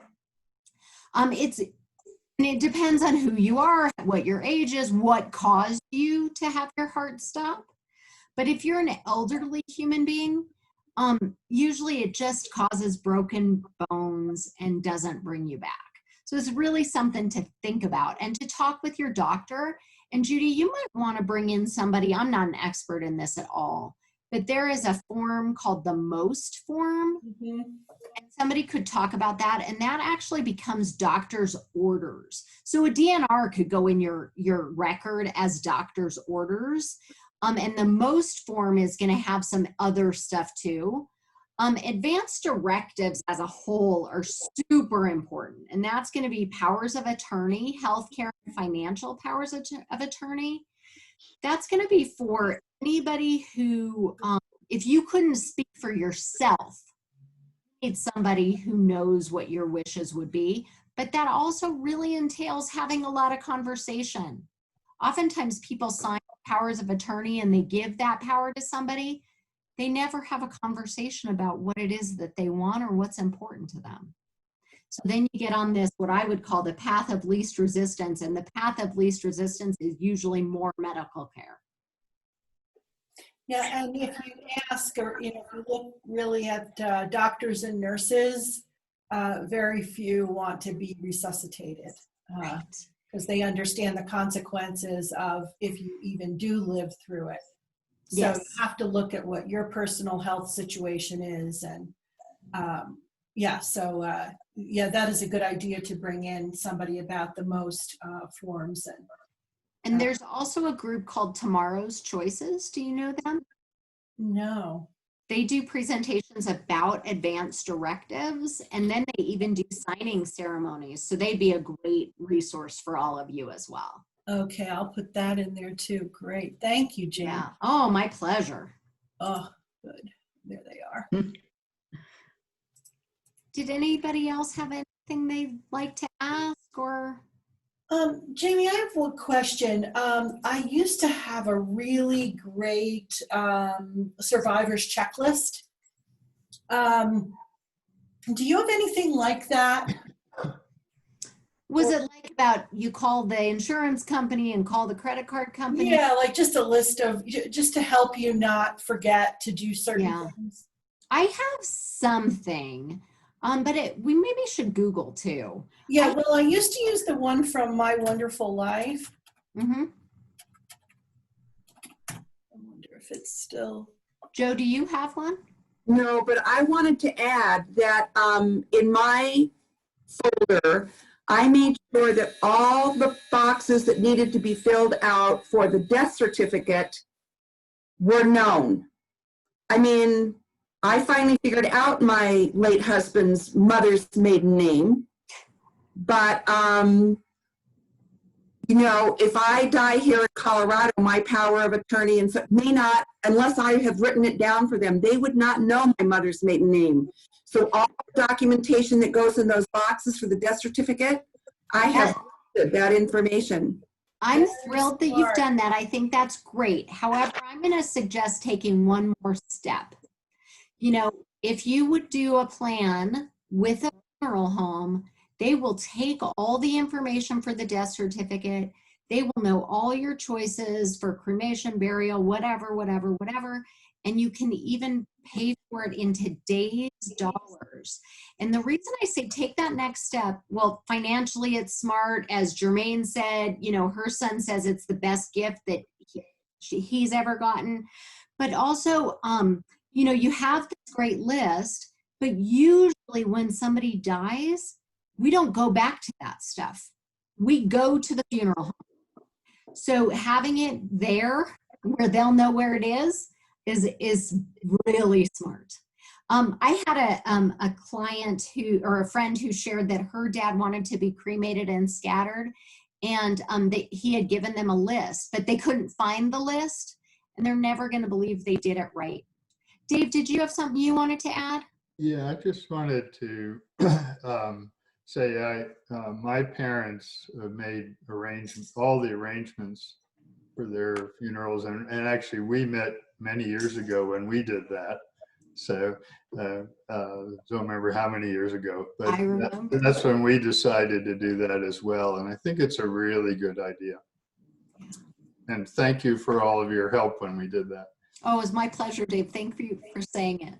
It depends on who you are, what your age is, what caused you to have your heart stop. But if you're an elderly human being, usually it just causes broken bones and doesn't bring you back. So it's really something to think about and to talk with your doctor. And Judy, you might want to bring in somebody, I'm not an expert in this at all, but there is a form called the MOST form. Mm-hmm. And somebody could talk about that, and that actually becomes doctor's orders. So a DNR could go in your record as doctor's orders. And the MOST form is going to have some other stuff too. Advanced directives as a whole are super important, and that's going to be powers of attorney, healthcare and financial powers of attorney. That's going to be for anybody who, if you couldn't speak for yourself, you need somebody who knows what your wishes would be, but that also really entails having a lot of conversation. Oftentimes people sign powers of attorney and they give that power to somebody. They never have a conversation about what it is that they want or what's important to them. So then you get on this, what I would call the path of least resistance, and the path of least resistance is usually more medical care. Yeah, and if you ask, or if you look really at doctors and nurses, very few want to be resuscitated because they understand the consequences of if you even do live through it. So yes. You have to look at what your personal health situation is, and that is a good idea to bring in somebody about the MOST forms. And there's also a group called Tomorrow's Choices. Do you know them? No. They do presentations about advanced directives, and then they even do signing ceremonies. So they'd be a great resource for all of you as well. Okay, I'll put that in there too. Great. Thank you, Jan. Yeah. Oh, my pleasure. Oh, good. There they are. Did anybody else have anything they'd like to ask or? Jamie, I have one question. I used to have a really great survivor's checklist. Do you have anything like that? Was it like about you call the insurance company and call the credit card company? Yeah, like just a list of, just to help you not forget to do certain things. I have something. But we maybe should Google too. Yeah, well, I used to use the one from My Wonderful Life. Mm-hmm. I wonder if it's still. Joe, do you have one? No, but I wanted to add that in my folder, I made sure that all the boxes that needed to be filled out for the death certificate were known. I mean, I finally figured out my late husband's mother's maiden name, but if I die here in Colorado, my power of attorney and may not, unless I have written it down for them, they would not know my mother's maiden name. So all the documentation that goes in those boxes for the death certificate, I have that information. I'm thrilled that you've done that. I think that's great. However, I'm going to suggest taking one more step. If you would do a plan with a funeral home, they will take all the information for the death certificate. They will know all your choices for cremation, burial, whatever, and you can even pay for it in today's dollars. And the reason I say take that next step, well, financially it's smart. As Jermaine said, you know, her son says it's the best gift that he's ever gotten. But also, you know, you have this great list, but usually when somebody dies, we don't go back to that stuff. We go to the funeral home. So having it there where they'll know where it is really smart. I had a client or a friend who shared that her dad wanted to be cremated and scattered, and he had given them a list, but they couldn't find the list, and they're never going to believe they did it right. Dave, did you have something you wanted to add? Yeah, I just wanted to say my parents made all the arrangements for their funerals, and actually we met many years ago when we did that. So don't remember how many years ago, but I remember. that's when we decided to do that as well. And I think it's a really good idea. And thank you for all of your help when we did that. Oh, it was my pleasure, Dave. Thank you for saying it.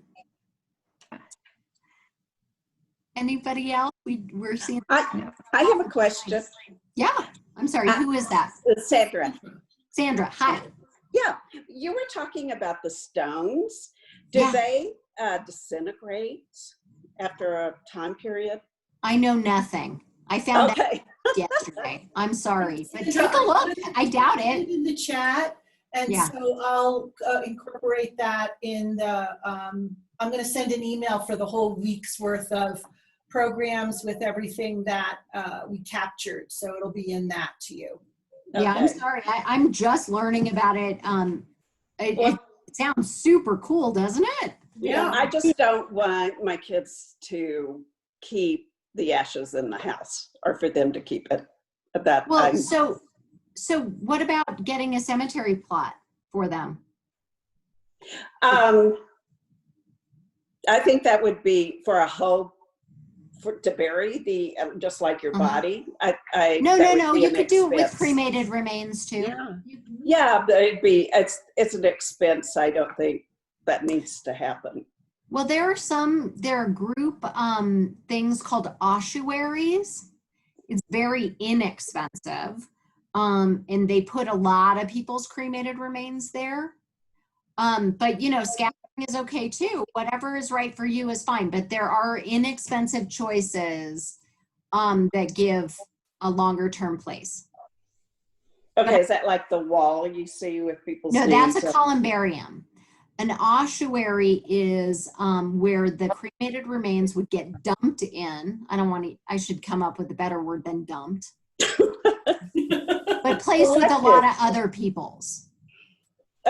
Anybody else? We're seeing. I have a question. Yeah, I'm sorry. Who is that? Sandra. Sandra, hi. Yeah, you were talking about the stones. Do they disintegrate after a time period? I know nothing. I found out yesterday. I'm sorry, but take a look. I doubt it. In the chat, and so I'll incorporate that in the. I'm going to send an email for the whole week's worth of programs with everything that we captured. So it'll be in that to you. Yeah, I'm sorry. I'm just learning about it. It sounds super cool, doesn't it? Yeah, I just don't want my kids to keep the ashes in the house, or for them to keep it. Well, so what about getting a cemetery plot for them? I think that would be for a whole. To bury the just like your body. No. You could do it with cremated remains too. Yeah, but it's an expense. I don't think that needs to happen. Well, there are group things called ossuaries. It's very inexpensive, and they put a lot of people's cremated remains there. But you know, scattering is okay too. Whatever is right for you is fine. But there are inexpensive choices that give a longer term place. Okay, is that like the wall you see with people's No, that's a columbarium. An ossuary is where the cremated remains would get dumped in. I should come up with a better word than dumped. But placed with a lot of other people's.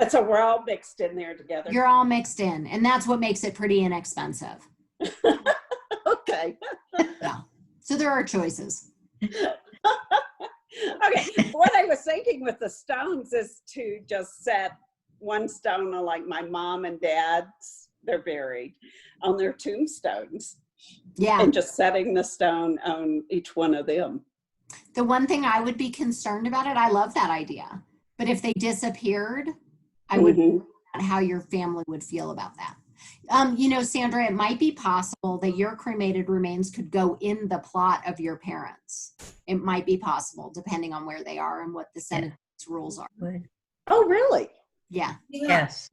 So we're all mixed in there together. You're all mixed in, and that's what makes it pretty inexpensive. Okay. Yeah. So there are choices. Okay. What I was thinking with the stones is to just set one stone on, like my mom and dad's, they're buried, on their tombstones. Yeah. And just setting the stone on each one of them. The one thing I would be concerned about it, I love that idea, but if they disappeared, I would know how your family would feel about that. You know, Sandra, it might be possible that your cremated remains could go in the plot of your parents. It might be possible, depending on where they are and what the Senate's rules are. Oh, really? Yeah. Yes.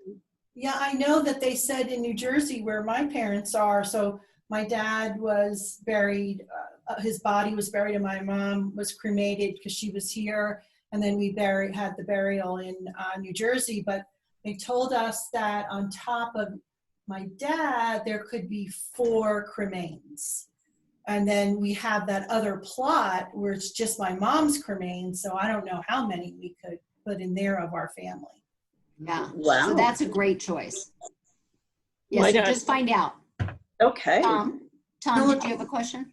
Yeah, I know that they said in New Jersey where my parents are. So my dad was buried, his body was buried, and my mom was cremated because she was here. And then we had the burial in New Jersey. But they told us that on top of my dad, there could be 4 cremains. And then we have that other plot where it's just my mom's cremains. So I don't know how many we could put in there of our family. Yeah. Wow. So that's a great choice. Yeah, so just find out. Okay. Tom, did you have a question?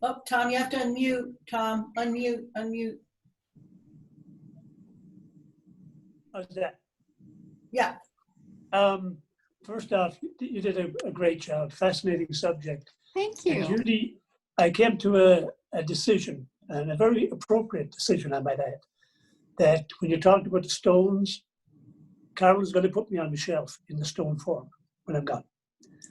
Oh, Tom, you have to unmute. Tom, unmute. How's that? Yeah. First off, you did a great job. Fascinating subject. Thank you. And Judy, I came to a decision. and a very appropriate decision, I might add, that when you talked about the stones, Carol is going to put me on the shelf in the stone form when I'm gone.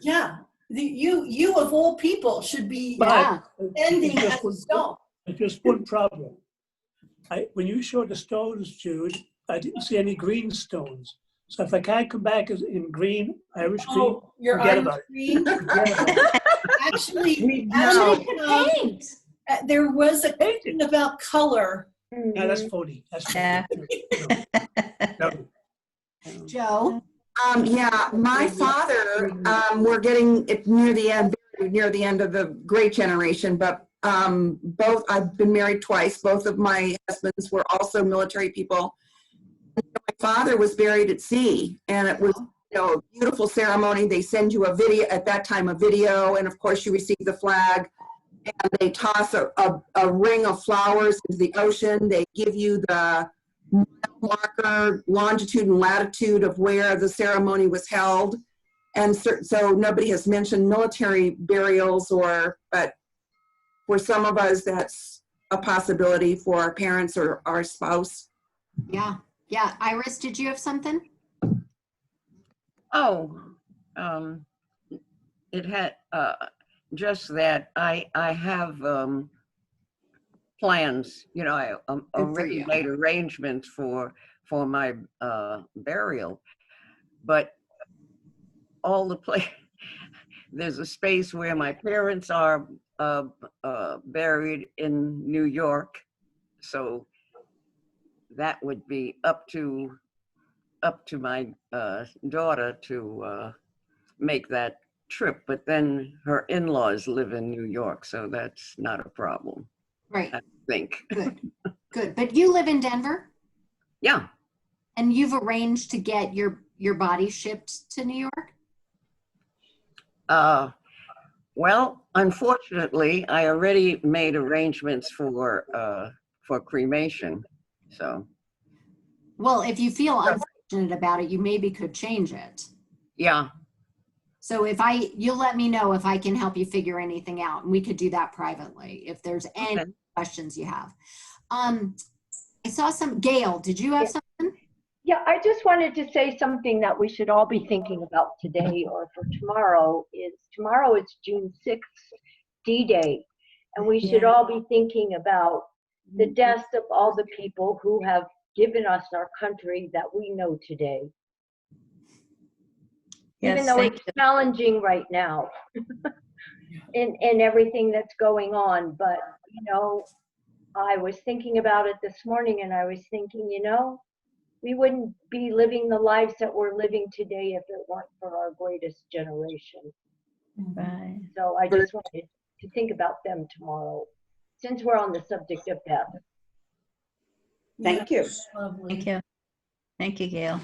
Yeah, you of all people should be Yeah. ending as a stone. There's just one problem. When you showed the stones, Jude, I didn't see any green stones. So if I can't come back in green, Irish green, Oh, your forget Irish about it. green? Forget about it. Actually, Somebody could paint. there was a question about color. No, that's phony. That's Yeah. phony. No. Joe? Yeah, my father, we're getting it near the end of the great generation, but I've been married twice. Both of my husbands were also military people. My father was buried at sea, and it was, a beautiful ceremony. They send you a video, at that time, a video, and of course you receive the flag, and they toss a ring of flowers into the ocean. They give you the marker, longitude and latitude of where the ceremony was held. And so nobody has mentioned military burials, but for some of us, that's a possibility for our parents or our spouse. Yeah. Yeah. Iris, did you have something? Oh, it had just that I have plans. I already made arrangements for my burial, but all the there's a space where my parents are buried in New York, so that would be up to my daughter to make that trip. But then her in-laws live in New York, so that's not a problem. Right. I think. Good. Good. But you live in Denver? Yeah. And you've arranged to get your body shipped to New York? Well, unfortunately, I already made arrangements for cremation. So. Well, if you feel unfortunate about it, you maybe could change it. Yeah. So you'll let me know if I can help you figure anything out, and we could do that privately if there's any questions you have. I saw Gail, did you have something? Yeah, I just wanted to say something that we should all be thinking about today or for tomorrow is June 6th, D-Day. And we should all be thinking about the deaths of all the people who have given us our country that we know today. Yes, even though it's challenging right now in everything that's going on. But, I was thinking about it this morning, and I was thinking, we wouldn't be living the lives that we're living today if it weren't for our greatest generation. Right. So I just wanted to think about them tomorrow, since we're on the subject of death. Thank you. Thank you. Thank you, Gail.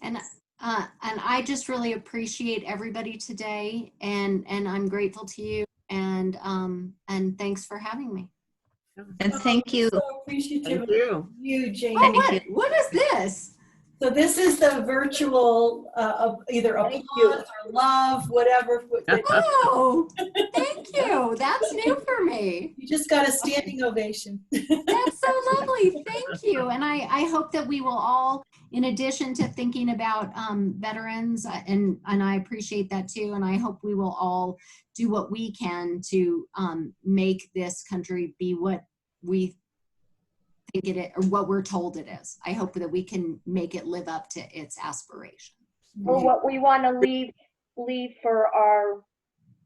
And I just really appreciate everybody today, and I'm grateful to you, and thanks for having me. And thank you. So appreciative Thank of you, Jamie. Oh, what is this? So this is the virtual of either applause or love, whatever. Oh, thank you. That's new for me. You just got a standing ovation. That's so lovely. Thank you. And I hope that we will all, in addition to thinking about veterans, and I appreciate that too, and I hope we will all do what we can to make this country be what we think it is, or what we're told it is. I hope that we can make it live up to its aspirations. Or what we want to leave for our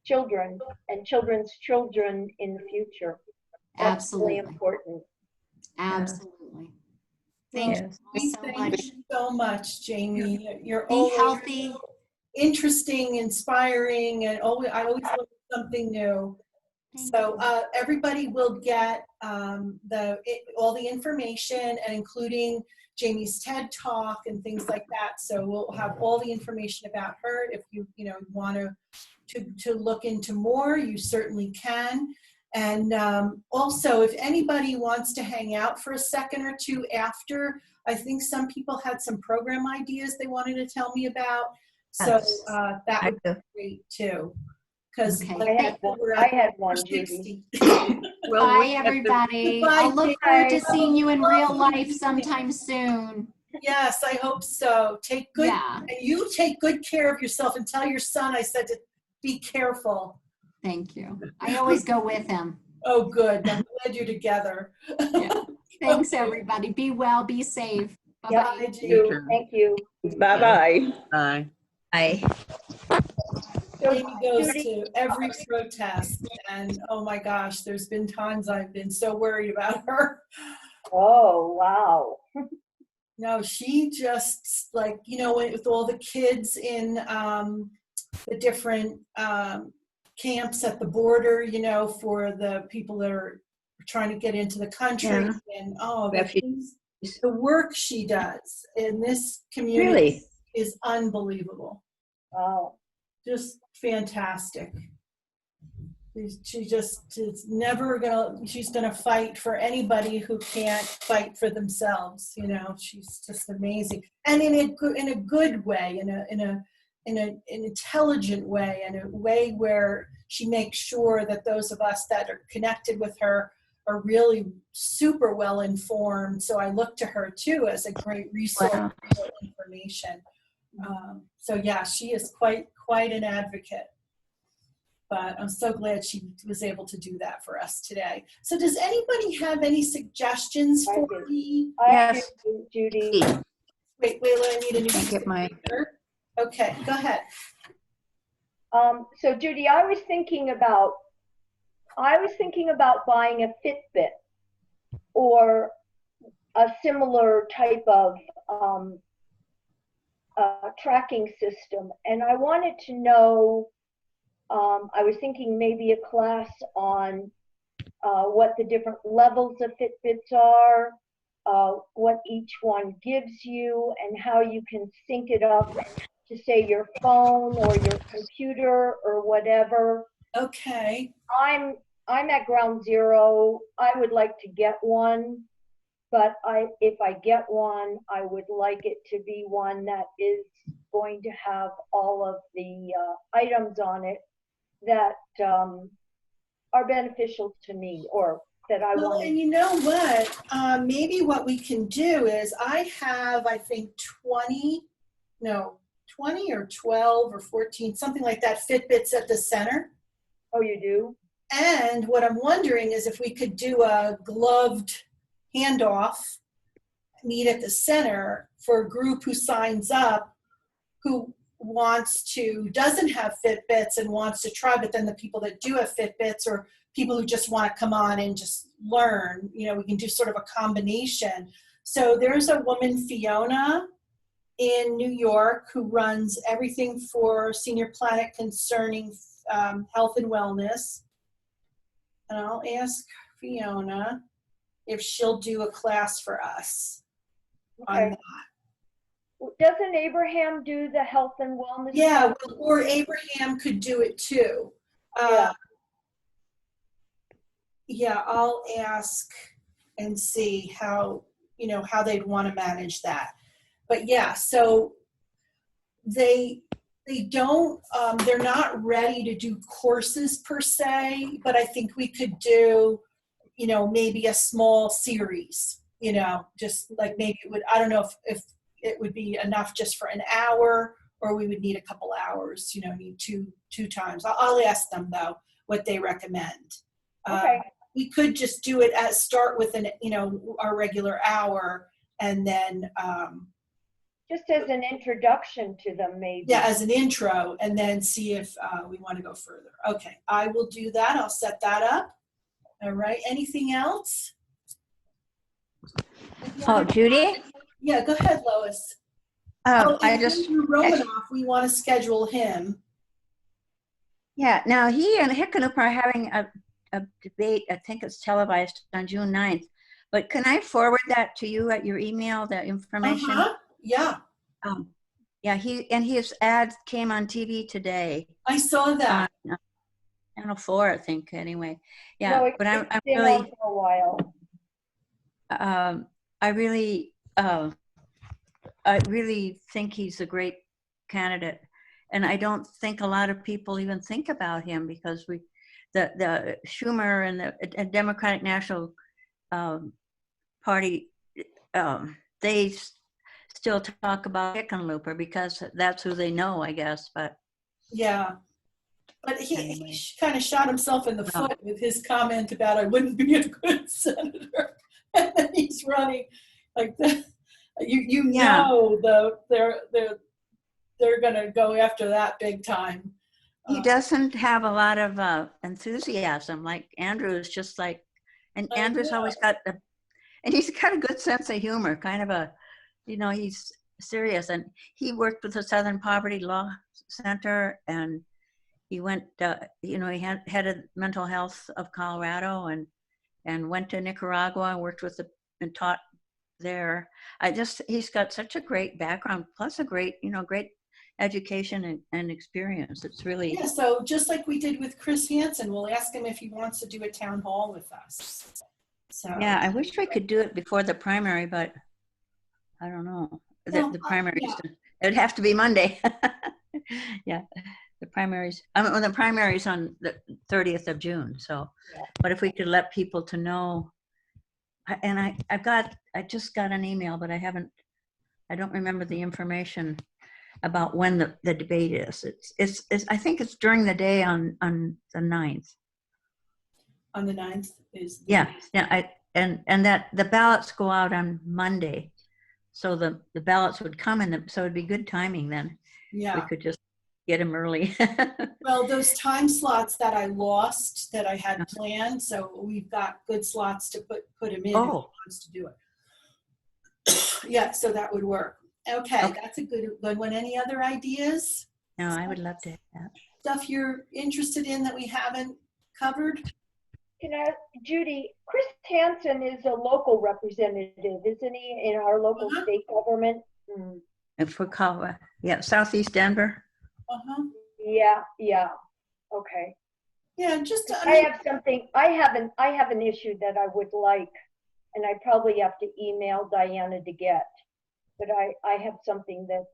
children and children's children in the future. That's Absolutely. really important. Absolutely. Thank you so Thank much. you so much, Jamie. You're Be always healthy. interesting, inspiring, and I always learn something new. So everybody will get all the information, and including Jamie's TED Talk and things like that. So we'll have all the information about her. If you want to look into more, you certainly can. And also, if anybody wants to hang out for a second or two after, I think some people had some program ideas they wanted to tell me about. So that would be great too. because Okay. I had one, Judy. 60. Well, Bye, we have to- everybody. Goodbye, I'll look forward to Bye. seeing you in real life sometime soon. Yes, I hope so. Take good, Yeah, and you take good care of yourself, and tell your son I said to be careful. thank you. I always go with him. Oh, good. I'm glad you're together. Yeah. Thanks, Okay. everybody. Be well, be safe. Yep. Bye-bye. Bye, Jean. You too. Thank you. Bye-bye. Bye. Bye. So, Amy goes Judy, to every protest, and oh my gosh, there's been times I've been so worried about her. oh, wow. No, she just like, with all the kids in the different camps at the border, for the people that are trying to get into the country. Yeah. And Refugees. the work she does in this community Really? is unbelievable. Wow. Just fantastic. She just is never she's gonna fight for anybody who can't fight for themselves. She's just amazing, and in a good way, in an intelligent way, in a way where she makes sure that those of us that are connected with her are really super well informed. So I look to her too as a great resource Wow. for information. So yeah, she is quite an advocate. But I'm so glad she was able to do that for us today. So does anybody have any suggestions I for do. me? Yes. Judy. Wait, I need a new Can't get my. speaker. Okay, go ahead. So Judy, I was thinking about buying a Fitbit or a similar type of tracking system, and I wanted to know. I was thinking maybe a class on what the different levels of Fitbits are, what each one gives you, and how you can sync it up to say your phone or your computer or whatever. Okay. I'm at ground zero. I would like to get one, but if I get one, I would like it to be one that is going to have all of the items on it that are beneficial to me, or that I Well, want. and you know what? Maybe what we can do is I have, I think, 20 or 12 or 14, something like that, Fitbits at the center. Oh, you do? And what I'm wondering is if we could do a gloved handoff, meet at the center for a group who signs up, who doesn't have Fitbits and wants to try, but then the people that do have Fitbits, or people who just want to come on and just learn, we can do sort of a combination. So there's a woman, Fiona, in New York, who runs everything for Senior Planet concerning health and wellness. And I'll ask Fiona if she'll do a class for us on that. Doesn't Abraham do the health and wellness? Yeah, or Abraham could do it too. Yeah, I'll ask and see how they'd want to manage that. But yeah, so they don't, they're not ready to do courses per se, but I think we could do, maybe a small series, just like maybe it would, I don't know if it would be enough just for an hour, or we would need a couple hours, need two times. I'll ask them though what they recommend. Okay. We could just do it start with our regular hour, and then just as an introduction to them, maybe. Yeah, as an intro, and then see if we want to go further. Okay, I will do that. I'll set that up. All right. Anything else? Oh, Judy? Yeah, go ahead, Lois. I and just. Andrew Romanoff, we want to schedule him. Yeah, now he and Hickenlooper are having a debate. I think it's televised on June 9th. But can I forward that to you at your email, that information? Yeah. Yeah, his ad came on TV today. I saw that. Channel 4, I think, anyway. Yeah, No, but I'm been really, on for a while. I really think he's a great candidate. and I don't think a lot of people even think about him, because the Schumer and the Democratic National Party, they still talk about Hickenlooper because that's who they know, I guess. But Yeah. But anyway. he kind of shot himself in the foot with his comment about I wouldn't be a good senator. And then he's running like that. Know they're gonna go after that big time. He doesn't have a lot of enthusiasm like Andrew's, just like, and Andrew's always got and he's got a good sense of humor, kind of a, he's serious. And he worked with the Southern Poverty Law Center, and he went, he headed mental health of Colorado, and went to Nicaragua and worked with and taught there. He's got such a great background, plus a great, great education and experience. It's really. Yeah, so just like we did with Chris Hansen, we'll ask him if he wants to do a town hall with us. So. Yeah, I wish we could do it before the primary, but I don't know. The primary, it would have to be Monday. Yeah, the primaries. The primaries on the 30th of June. So, but if we could let people to know, and I just got an email, but I don't remember the information about when the debate is. It's I think it's during the day on the 9th. On the 9th is. And that the ballots go out on Monday, so the ballots would come so it'd be good timing then. Yeah. We could just get them early. Well, those time slots that I lost that I had planned, so we've got good slots to put him in if he wants to do it. Yeah, so that would work. Okay, that's a good one. Any other ideas? No, I would love to have that. Stuff you're interested in that we haven't covered? Judy, Chris Hansen is a local representative, isn't he, in our local state government? And for Colorado, Southeast Denver. Yeah. Okay. Yeah, just I have an issue that I would like, and I probably have to email Diana to get. But I have something that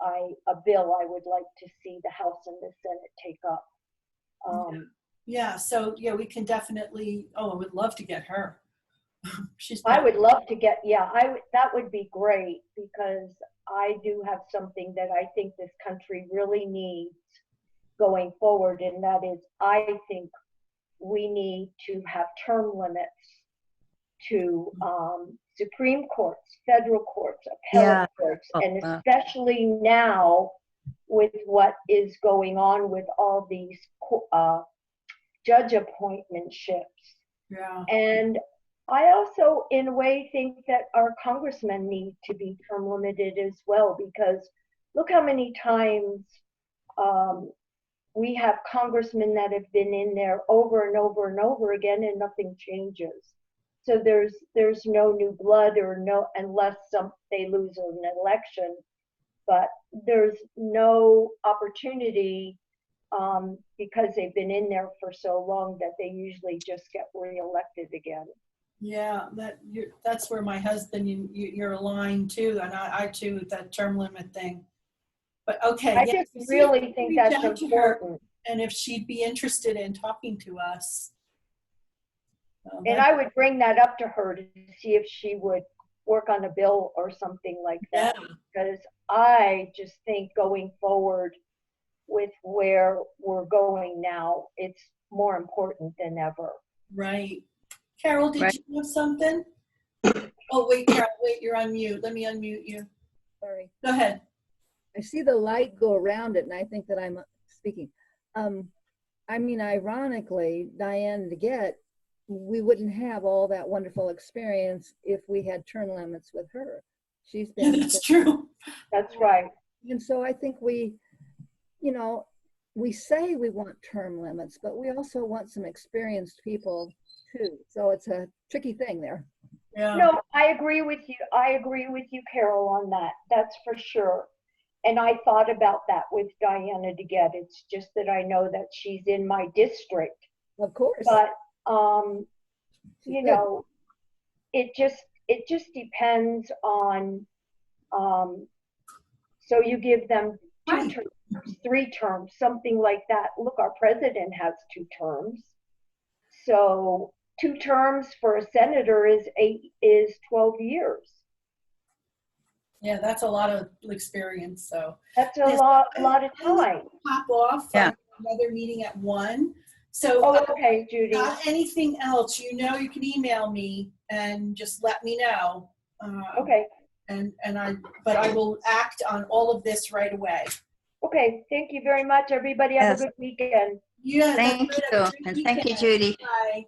a bill I would like to see the House and the Senate take up. So we can definitely. I would love to get her. I would love to get. That would be great, because I do have something that I think this country really needs going forward, and that is, I think we need to have term limits to Supreme Courts, federal courts, appellate courts, and especially now with what is going on with all these judge appointmentships. Yeah. And I also, in a way, think that our congressmen need to be term limited as well, because look how many times we have congressmen that have been in there over and over and over again, and nothing changes. So there's no new blood, unless they lose an election, but there's no opportunity because they've been in there for so long that they usually just get reelected again. Yeah, that's where my husband, you're aligned too, and I too, with that term limit thing. But okay, I just really think that's important. And if she'd be interested in talking to us. And I would bring that up to her to see if she would work on a bill or something like that. Because I just think going forward with where we're going now, it's more important than ever. Right. Carol, did you have something? Oh, wait, Carol, you're on mute. Let me unmute you. Sorry. Go ahead. I see the light go around it, and I think that I'm speaking. Ironically, Diane DeGette, we wouldn't have all that wonderful experience if we had term limits with her. She's been. That's true. That's right. And so I think we say we want term limits, but we also want some experienced people too. So it's a tricky thing there. Yeah. No, I agree with you. I agree with you, Carol, on that. That's for sure. And I thought about that with Diana DeGette. It's just that I know that she's in my district. Of course. But it just depends on so you give them 2 terms 3 terms, something like that. Look, our president has 2 terms. So 2 terms for a senator is 12 years. Yeah, that's a lot of experience. So That's a yes, lot of I have time. to pop off. Yeah. Another meeting at 1. So Oh, okay, Judy. not anything else, you can email me and just let me know. Okay. But I will act on all of this right away. Okay. Thank you very much, everybody. Have Yes. a good weekend. Yeah. Thank that's you. right. Have a great And thank you, weekend. Judy. Bye.